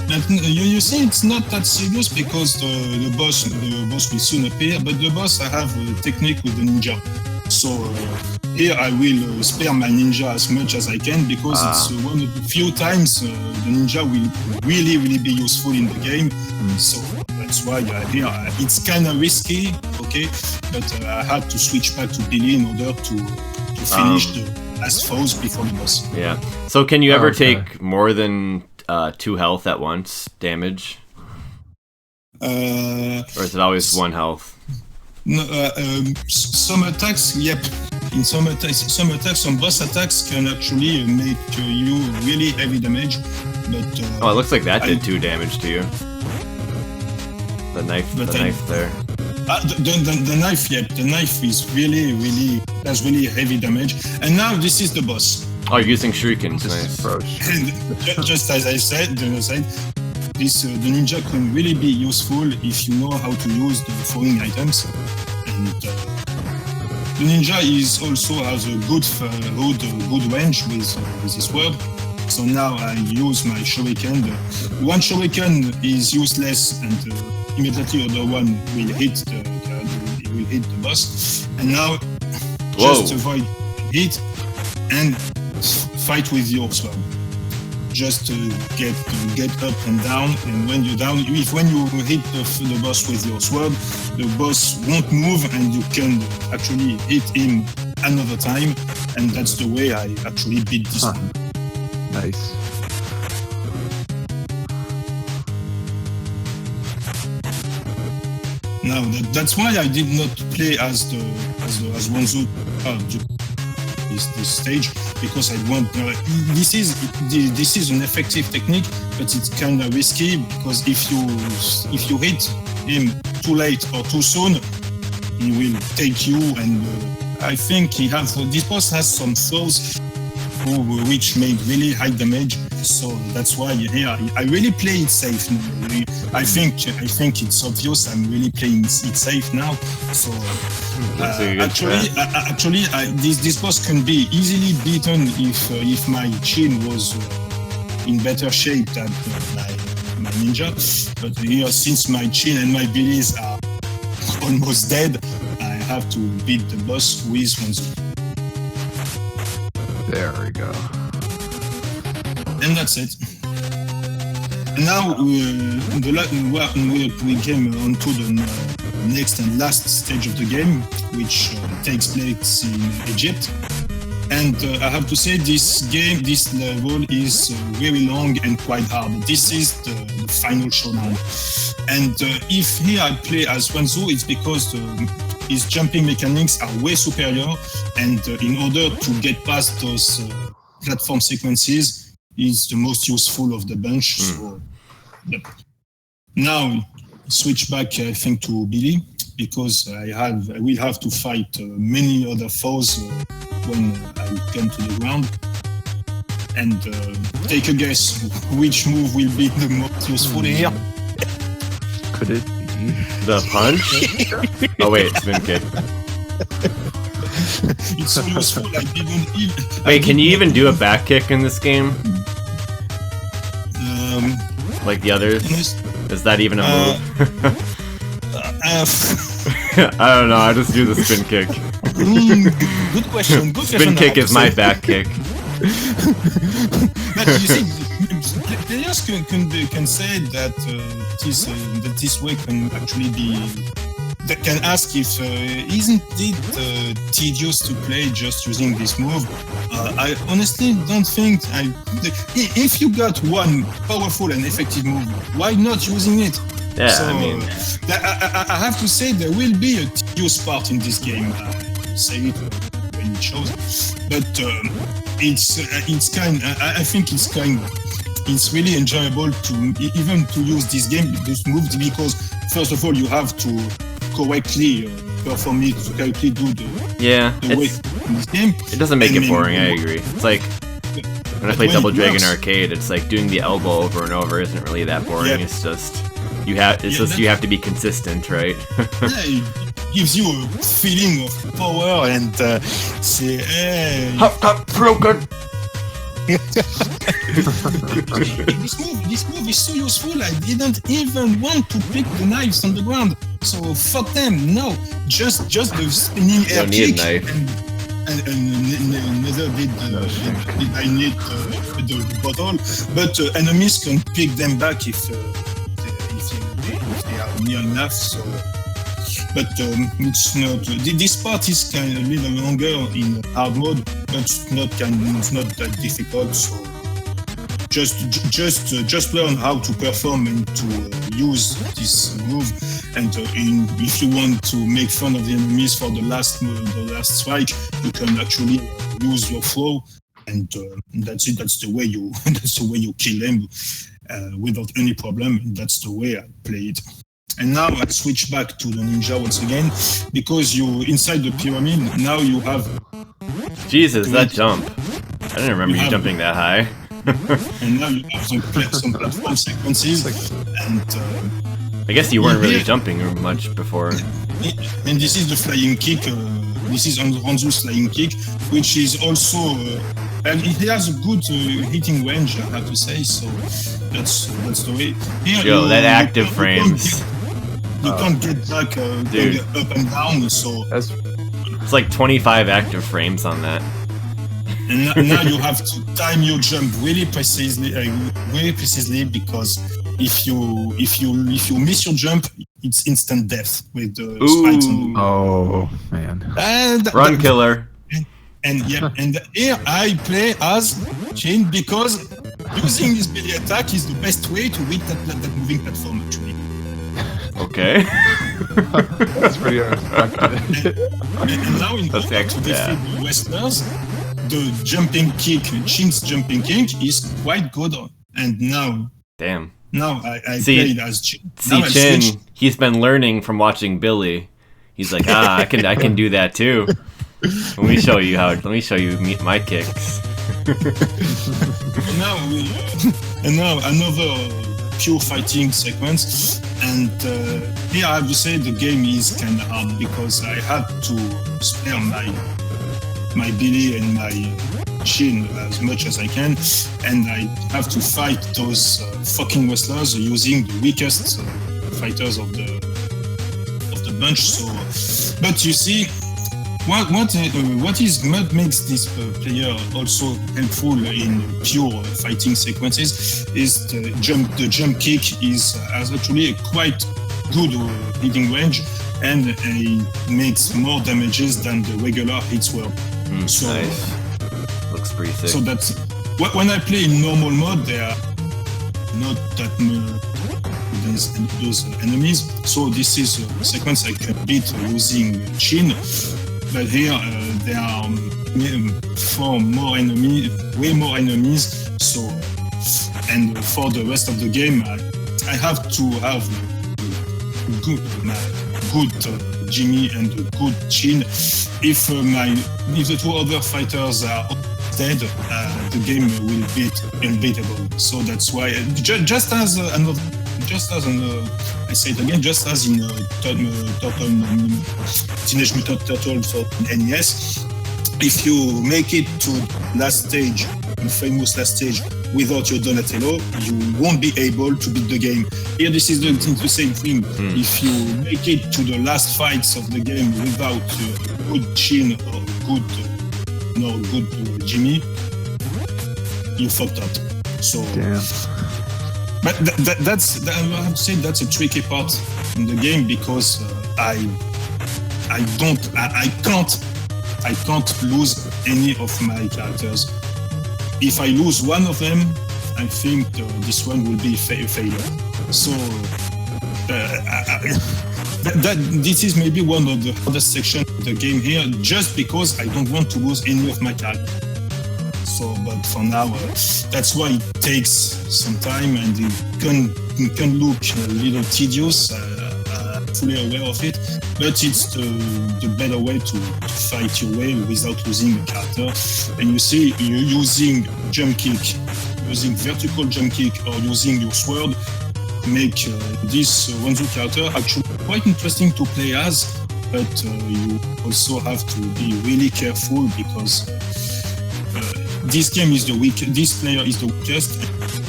You see, it's not that serious because the boss will soon appear, but the boss, I have a technique with the ninja. So here I will spare my ninja as much as I can because it's one of the few times the ninja will really be useful in the game. So that's why here it's kind of risky, okay, but I had to switch back to Billy in order to finish the last foes before the boss. Yeah. So can you ever take more than 2 health at once damage? Or is it always 1 health? No, some attacks, yep. In some boss attacks can actually make you really heavy damage. But it looks like that did 2 damage to you. The knife there. The knife, yep. The knife is does really heavy damage. And now this is the boss. Oh, you're using shurikens, nice. And just as I said, the ninja can really be useful if you know how to use the throwing items. And the ninja is also has a good range with this sword. So now I use my shuriken. One shuriken is useless, and immediately the other one will hit the boss. And now just avoid hit and fight with your sword. Just get up and down, and when you're down, when you hit the boss with your sword, the boss won't move, and you can actually hit him another time, and that's the way I actually beat this one. Nice. Now that's why I did not play as Wanzo this stage, because I want this is an effective technique, but it's kind of risky, because if you hit him too late or too soon, he will take you, and I think this boss has some throws which make really high damage, so that's why here I really play it safe now. I think it's obvious I'm really playing it safe now. So actually, this boss can be easily beaten if my chin was in better shape than my ninja. But here, since my chin and my bellies are almost dead, I have to beat the boss with Wanzo. There we go. And that's it. Now we came on to the next and last stage of the game, which takes place in Egypt. And I have to say, this level is very long and quite hard. This is the final showdown. And if here I play as Wanzo, it's because his jumping mechanics are way superior, and in order to get past those platform sequences, he's the most useful of the bunch. So now switch back, I think, to Billy, because I will have to fight many other foes when I come to the ground. And take a guess, which move will be the most useful here? Could it be the punch? Oh wait, spin kick. It's so useful, I didn't even... Wait, can you even do a back kick in this game? Like the others? Is that even a move? I don't know, I just do the spin kick. Good question. Spin kick is my back kick. But you see, players can say that this way can actually be. That can ask if isn't it tedious to play just using this move? I honestly don't think. If you got one powerful and effective move, why not using it? Yeah, so, I mean, I have to say there will be a tedious part in this game. Say it when it shows, but it's kind. I think it's really enjoyable to use this move, because first of all you have to correctly perform it, to correctly do the way in this game. It doesn't make it boring. I agree. It's like when I play Double Dragon Arcade, it's like doing the elbow over and over isn't really that boring. Yeah. It's just you have to be consistent, right? Yeah, it gives you a feeling of power and say, hey, broken. This move is so useful. I didn't even want to pick the knives on the ground. So fuck them. No, just the spinning air kick. Need a knife. And neither did I need the bottle. But enemies can pick them back if they are near enough. So, but it's not. This part is kind of a little longer in hard mode, but it's not that difficult. So just learn how to perform and to use this move. And if you want to make fun of the enemies for the last strike, you can actually use your flow, and that's it. That's the way you kill them without any problem. That's the way I play it. And now I switch back to the ninja once again, because you inside the pyramid now you have. Jesus, that jump! I didn't remember you jumping that high. And now you have some platform sequences, and I guess you weren't really jumping much before. and this is the flying kick. This is Ranzu's flying kick, which is also and it has a good hitting range, I have to say. So that's the way. Here, Yo, that active frames. You can't get back dude. up and down. So it's like 25 active frames on that. And now you have to time your jump really precisely, because if you miss your jump, it's instant death with the spikes on the Oh man! Run killer. And here I play as Jin because using this melee attack is the best way to hit that moving platform actually. Okay. That's pretty unexpected. And now in order to defeat the wrestlers, the jumping kick, Jin's jumping kick is quite good. And now, now I played as Jin. See, Chin, he's been learning from watching Billy. He's like, I can do that too. Let me show you my kicks. and now another pure fighting sequence, and here I have to say the game is kind of hard because I had to spare my Billy and my Jin as much as I can, and I have to fight those fucking wrestlers using the weakest fighters of the bunch. So, but you see. What makes this player also helpful in pure fighting sequences is the jump kick has actually a quite good hitting range, and it makes more damages than the regular hits were. So nice. Looks pretty sick. So that's when I play in normal mode, there are not that much those enemies. So this is a sequence I can beat using Jin. But here there are way more enemies. So, and for the rest of the game, I have to have good Jimmy and good Jin. If the two other fighters are dead, the game will be unbeatable. So that's why, I say it again, just as in Teenage Mutant Turtles for NES, if you make it to last stage, the famous last stage, without your Donatello, you won't be able to beat the game. Here, this is the same thing. If you make it to the last fights of the game without good Jin or good Jimmy, you fucked up. So. Damn. But I have to say that's a tricky part in the game because I can't lose any of my characters. If I lose one of them, I think this one will be a failure. So this is maybe one of the hardest sections of the game here, just because I don't want to lose any of my characters. So, but for now, that's why it takes some time, and it can look a little tedious. Fully aware of it, but it's the better way to fight your way without losing a character. And you see, you're using jump kick, using vertical jump kick, or using your sword, make this Ranzu character actually quite interesting to play as. But you also have to be really careful because. This player is the weakest.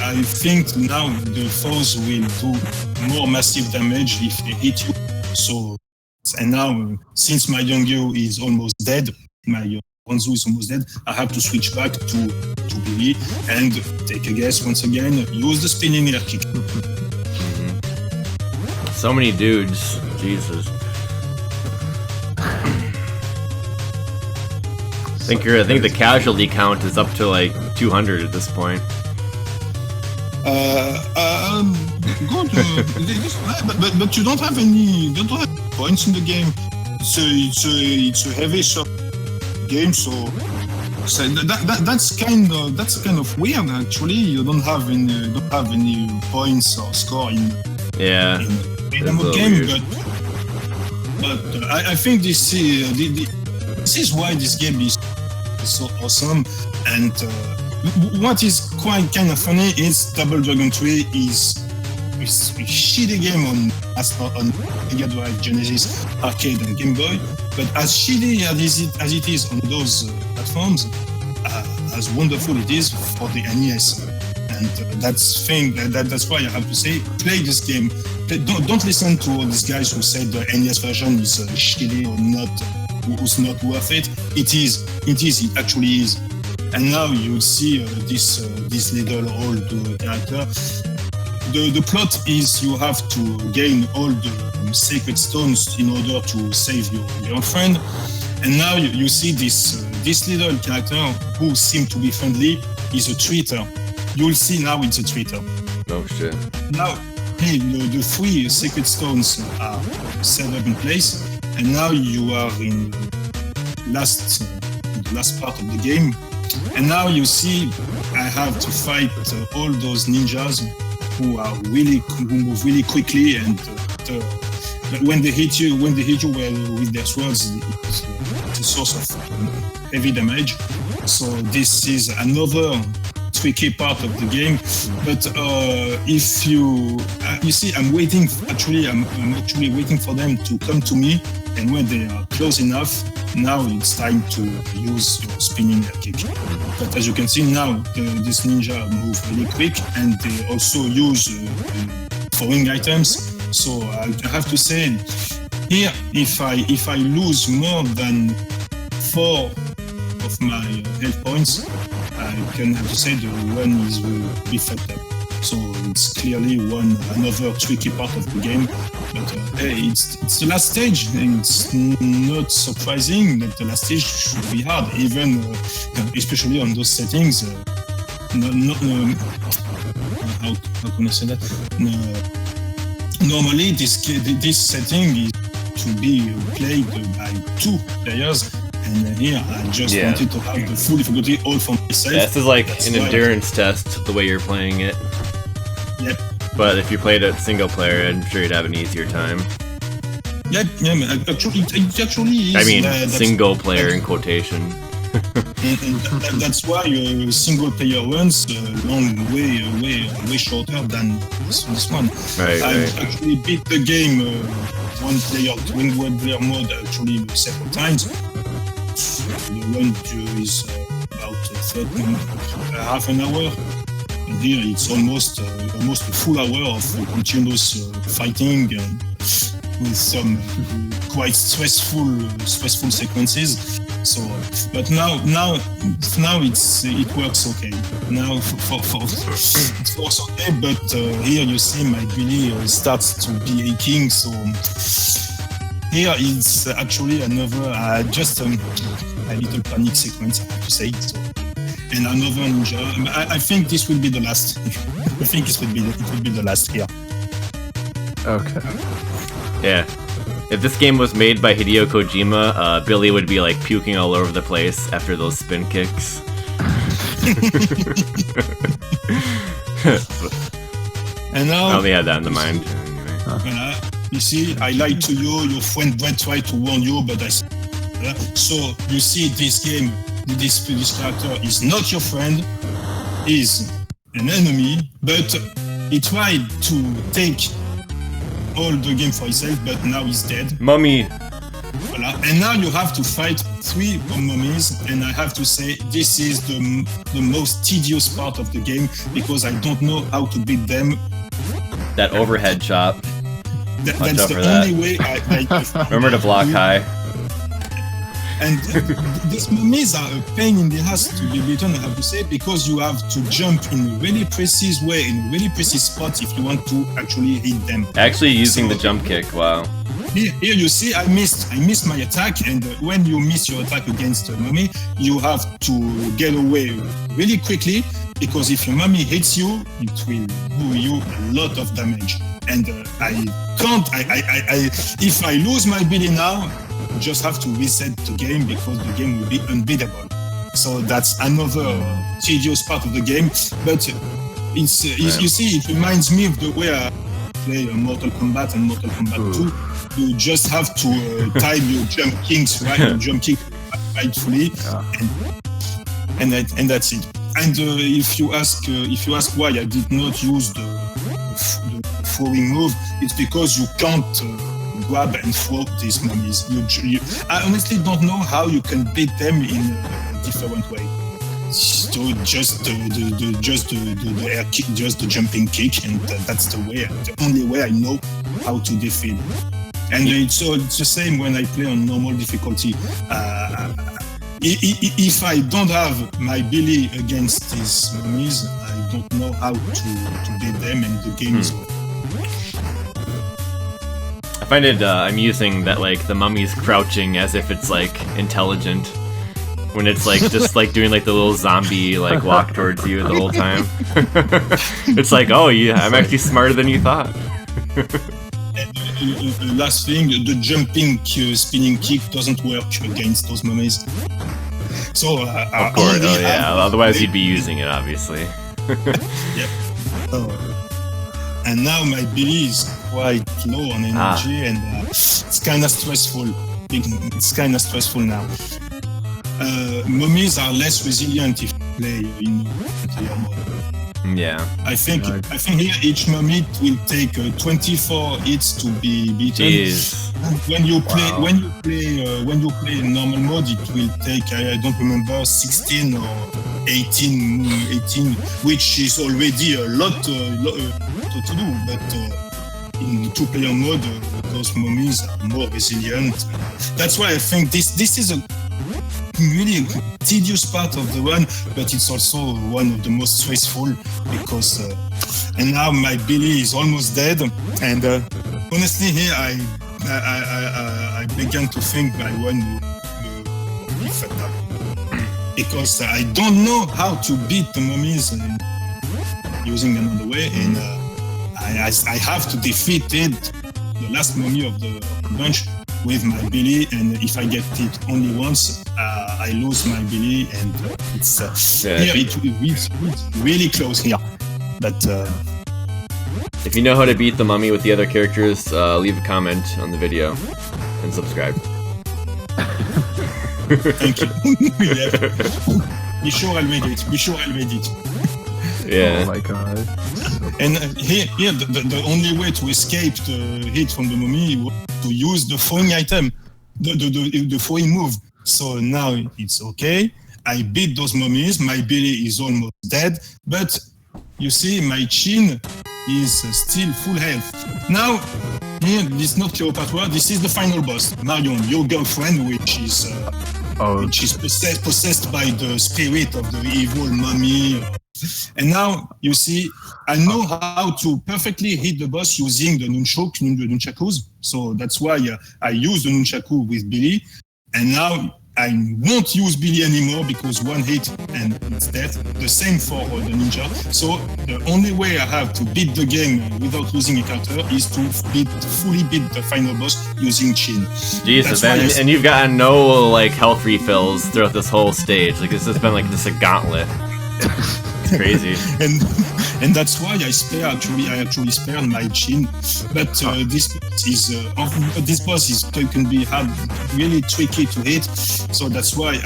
I think now the foes will do more massive damage if they hit you. So, and now since my Youngyo is almost dead, my Ranzu is almost dead, I have to switch back to Billy and take a guess once again, use the spinning air kick. So many dudes, Jesus. I think the casualty count is up to like 200 at this point. Good, but you don't have any points in the game. It's a heavy shot game, so that's kind of weird actually. You don't have any points or score in the game, weird. but I think this is why this game is so awesome, and what is quite kind of funny is Double Dragon 3 is a shitty game on Mega Drive, Genesis, Arcade, and Game Boy. But as shitty as it is on those platforms, as wonderful it is for the NES. And that's why I have to say, play this game. Don't listen to all these guys who said the NES version is shitty or not, was not worth it. It actually is. And now you see this little old character. The plot is you have to gain all the sacred stones in order to save your girlfriend. And now you see this little character who seems to be friendly is a traitor. You'll see now it's a traitor. Oh shit. Now, the 3 sacred stones are set up in place, and now you are in the last part of the game. And now you see I have to fight all those ninjas who move really quickly, and when they hit you with their swords, it's a source of heavy damage. So this is another tricky part of the game. But if you see, I'm actually waiting for them to come to me, and when they are close enough, now it's time to use your spinning kick. But as you can see now, this ninja move really quick, and they also use throwing items. So I have to say, here, if I lose more than 4 of my health points, I can have to say the run is really fucked up. So it's clearly another tricky part of the game. But hey, it's the last stage, and it's not surprising that the last stage should be hard, even especially on those settings. How can I say that? Normally, this setting is to be played by 2 players. And here, I just wanted to have the full difficulty all for myself. Yeah, this is like an endurance test, the way you're playing it. Yep. But if you played it single player, I'm sure you'd have an easier time. Yep, it actually is. I mean, single player in quotation. and that's why single player runs way shorter than this one. Right. I've actually beat the game one player mode actually several times. The run is about half an hour. And here it's almost a full hour of continuous fighting with some quite stressful sequences. So, but now it works okay. Now it works okay, but here you see my belly starts to be aching. So here it's actually another just a little panic sequence, I have to say. So, and another ninja. I think this will be the last. I think it will be the last here. Okay. Yeah. If this game was made by Hideo Kojima, Billy would be like puking all over the place after those spin kicks. And now I only had that in the mind. Anyway. You see, I lied to you. Your friend Brett tried to warn you, but I. So you see, this game, this character is not your friend, is an enemy, but he tried to take all the game for himself, but now he's dead. Mummy! Voilà. And now you have to fight 3 mummies, and I have to say this is the most tedious part of the game, because I don't know how to beat them. That overhead chop. That's the only way I Remember to block high. And these mummies are a pain in the ass to be beaten, I have to say, because you have to jump in a really precise way, in a really precise spot if you want to actually hit them. Actually using the jump kick, wow. Here you see, I missed my attack, and when you miss your attack against a mummy, you have to get away really quickly, because if your mummy hits you, it will do you a lot of damage. And if I lose my ability now, I just have to reset the game, because the game will be unbeatable. So that's another tedious part of the game. But it's you see, it reminds me of the way I play Mortal Kombat and Mortal Kombat 2. You just have to time your jump kicks right, rightfully, and that's it. And if you ask why I did not use the throwing move, it's because you can't grab and throw these mummies. I honestly don't know how you can beat them in a different way. So just the air kick, just the jumping kick, and that's the only way I know how to defeat. And it's the same when I play on normal difficulty. If I don't have my Billy against these mummies, I don't know how to beat them, and the game is over. I find it amusing that like the mummy's crouching as if it's like intelligent, when it's like just like doing like the little zombie like walk towards you the whole time. It's like, oh yeah, I'm actually smarter than you thought. Last thing, the jumping spinning kick doesn't work against those mummies. So of course, otherwise you'd be using it, obviously. Yep. And now my Billy is quite low on energy, and it's kind of stressful. It's kind of stressful now. Mummies are less resilient if you play in multiplayer mode. Yeah. I think here each mummy will take 24 hits to be beaten. Jeez. When you play in normal mode, it will take I don't remember 16 or 18, which is already a lot to do. But in two-player mode, those mummies are more resilient. That's why I think this is a really tedious part of the run, but it's also one of the most stressful because and now my Billy is almost dead, and honestly here I began to think I want to be fatal because I don't know how to beat the mummies using another way, and I have to defeat it, the last mummy of the bunch, with my Billy, and if I get it only once, I lose my Billy, and it's here it's really close here. But if you know how to beat the mummy with the other characters, leave a comment on the video and subscribe. Thank you. Be sure I'll read it. Yeah. Oh my god. And here the only way to escape the hit from the mummy was to use the throwing item, the throwing move. So now it's okay. I beat those mummies. My Billy is almost dead, but you see my chin is still full health. Now here, this is not Cleopatra. This is the final boss, Marion, your girlfriend, which is possessed by the spirit of the evil mummy. And now, you see, I know how to perfectly hit the boss using the nunchakus. So that's why I use the nunchaku with Billy. And now I won't use Billy anymore because one hit and it's dead. The same for the ninja. So the only way I have to beat the game without losing a character is to fully beat the final boss using Chin. Jesus, and you've gotten no like health refills throughout this whole stage. Like this has been like just a gauntlet. It's crazy. and that's why I actually spared my Chin. But this boss can be really tricky to hit. So that's why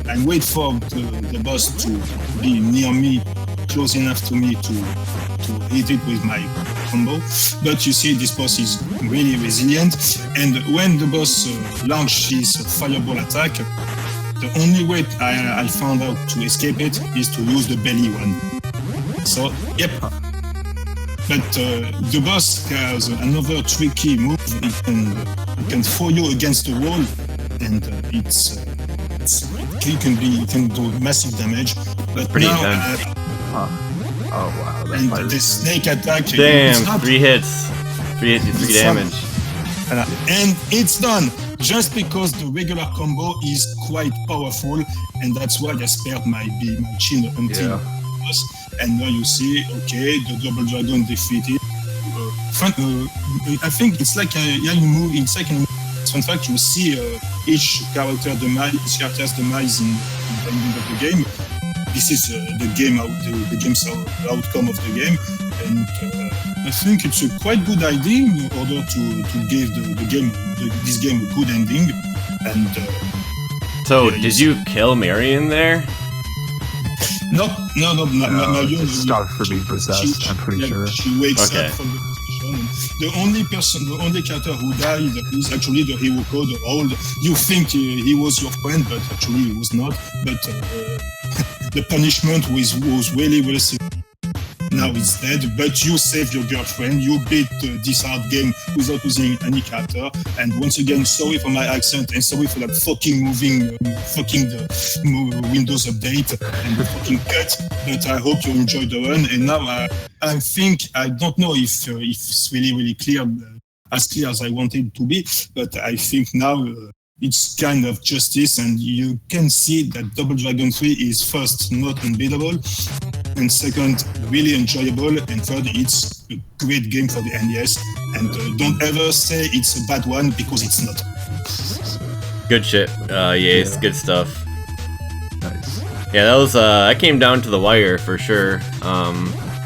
I wait for the boss to be near me, close enough to me to hit it with my combo. But you see, this boss is really resilient. And when the boss launches his fireball attack, the only way I found out to escape it is to use the belly one. So, yep. But the boss has another tricky move. It can throw you against the wall, and it can do massive damage. But pretty now, intense. Oh wow! And the snake attack. Damn! 3 hits, 3 damage. And it's done. Just because the regular combo is quite powerful, and that's why I spared my Chin until the boss. And now you see, okay, the double dragon defeated. I think it's like you move. It's like in fact you see each character's demise in the ending of the game. This is the game's outcome of the game, and I think it's a quite good idea in order to give this game a good ending. And so, did you kill Marion there? No. Mario it stopped for being possessed. I'm pretty sure. She wakes up from the position. The only character who died is actually the hero code. Old. You think he was your friend, but actually he was not. But the punishment was really severe. Now it's dead, but you saved your girlfriend. You beat this hard game without losing any character. And once again, sorry for my accent and sorry for that fucking the Windows update and the fucking cut. But I hope you enjoyed the run. And now I think I don't know if it's really clear, as clear as I wanted it to be. But I think now. It's kind of justice, and you can see that Double Dragon 3 is first not unbeatable, and second really enjoyable, and third it's a great game for the NES. And don't ever say it's a bad one because it's not. Good shit, Yace. Good stuff. Nice. Yeah, that was I came down to the wire for sure.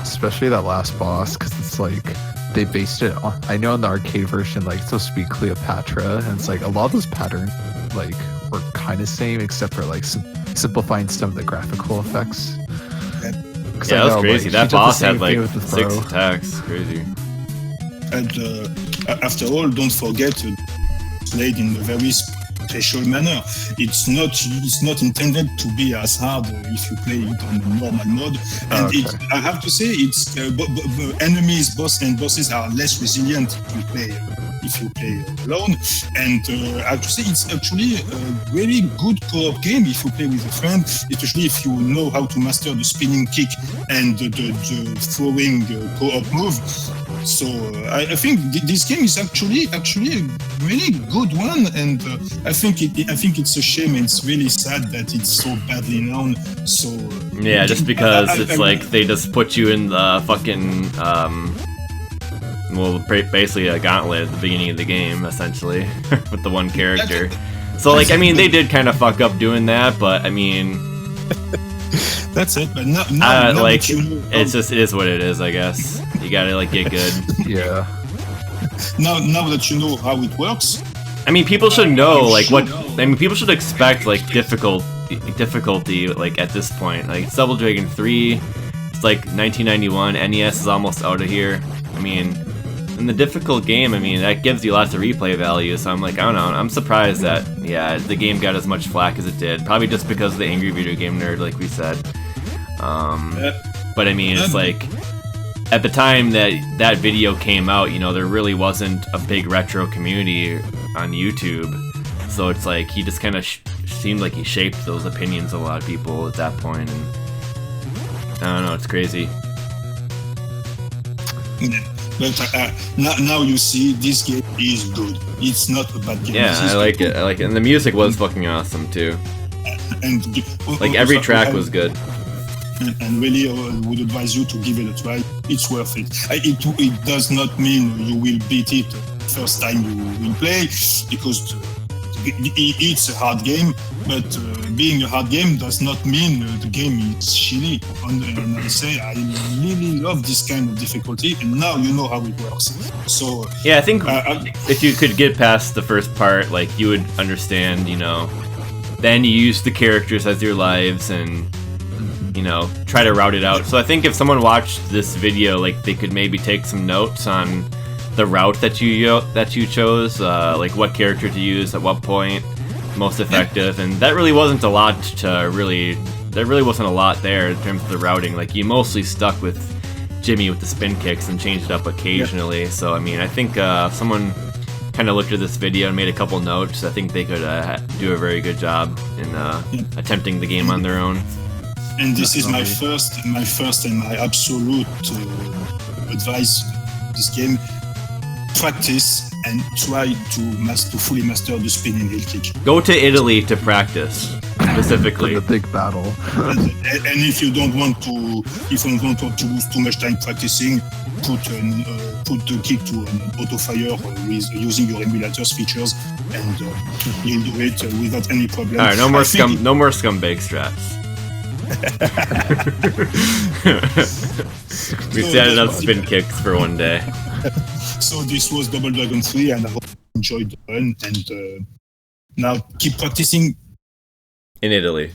Especially that last boss, because it's like. They based it on, I know in the arcade version, like, it's supposed to be Cleopatra, and it's like a lot of those patterns, like, were kind of same, except for, like, simplifying some of the graphical effects. Yeah, that was crazy. That boss had, like, 6 attacks. Crazy. And after all, don't forget, played in a very special manner. It's not intended to be as hard if you play it on normal mode. And I have to say, it's enemies, bosses are less resilient if you play alone. And I have to say, it's actually a very good co-op game if you play with a friend, especially if you know how to master the spinning kick and the throwing co-op move. So I think this game is actually a really good one, and I think it's a shame. And it's really sad that it's so badly known. So yeah, just because they just put you in the fucking basically a gauntlet at the beginning of the game, essentially, with the one character. So like, I mean, they did kind of fuck up doing that, but I mean. That's it, but now like, you know, it is what it is, I guess. You gotta like get good. Yeah. Now that you know how it works. I mean, people should know like what. I mean, people should expect like difficulty like at this point. Like it's Double Dragon 3. It's like 1991. NES is almost out of here. I mean, in the difficult game, I mean that gives you lots of replay value. So I'm like, I don't know. I'm surprised that the game got as much flack as it did. Probably just because of the angry video game nerd, like we said. But I mean, it's like. At the time that video came out, you know, there really wasn't a big retro community on YouTube. So it's like he just kind of seemed like he shaped those opinions of a lot of people at that point. And I don't know, it's crazy. But now you see, this game is good. It's not a bad game. Yeah, I like it. And the music was fucking awesome too. And like every track was good. And really would advise you to give it a try. It's worth it. It does not mean you will beat it first time you will play, because it's a hard game, but being a hard game does not mean the game is shitty. And I say I really love this kind of difficulty, and now you know how it works. So yeah, I think if you could get past the first part, like you would understand, you know, then you use the characters as your lives and you know, try to route it out. So I think if someone watched this video, like they could maybe take some notes on the route that you chose, like what character to use at what point, most effective. And that really wasn't a lot there really wasn't a lot there in terms of the routing. Like you mostly stuck with Jimmy with the spin kicks and changed it up occasionally. So I mean, I think if someone kind of looked at this video and made a couple notes, I think they could do a very good job in attempting the game on their own. And this is my first and my absolute advice. This game, practice and try to fully master the spinning heel kick. Go to Italy to practice specifically. For the big battle. And if you don't want to lose too much time practicing, put the kick to an auto fire with using your emulators features, and you'll do it without any problem. All right, no more scumbag straps. We set it up spin kicks for one day. So this was Double Dragon 3, and I hope you enjoyed the run, and now keep practicing in Italy.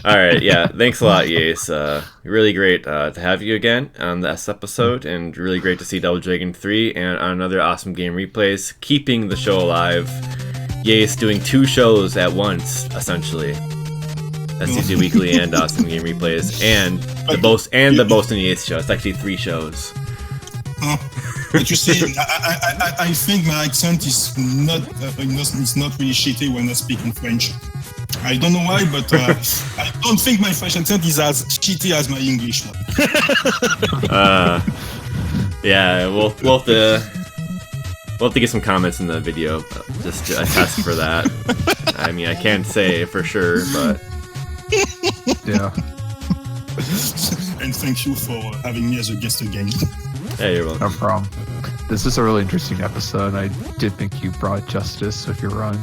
All right, yeah. Thanks a lot, Yace. Really great to have you again on this episode, and really great to see Double Dragon 3 and on another awesome game replays, keeping the show alive. Yace doing 2 shows at once, essentially. SCG Weekly and Awesome Game Replays, and the Boast and Yace show. It's actually 3 shows. But you see, I think my accent is not it's not really shitty when I speak in French. I don't know why, but I don't think my French accent is as shitty as my English one. Yeah, we'll have to get some comments in the video just to attest for that. I mean, I can't say for sure, but Yeah. And thank you for having me as a guest again. hey, you're welcome. No problem. This is a really interesting episode. I did think you brought justice with your run.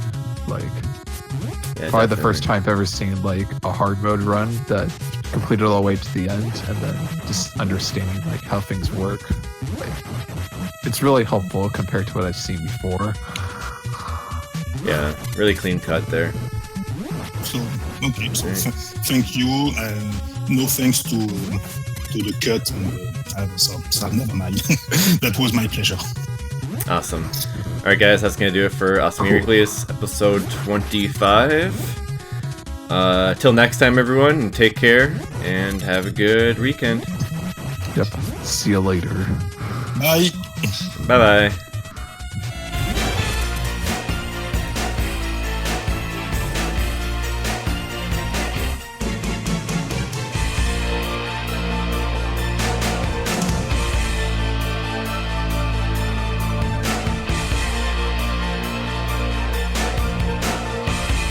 Like, Yeah, probably the definitely. first time I've ever seen like a hard mode run that completed all the way to the end, and then just understanding like how things work. Like, it's really helpful compared to what I've seen before. Yeah, really clean cut there. So okay, so thank you. No thanks to the cut. So never mind. That was my pleasure. Awesome. Alright guys, that's gonna do it for Awesome Game Replays episode 25. Till next time everyone, take care and have a good weekend. Yep. See you later. Bye. Bye bye.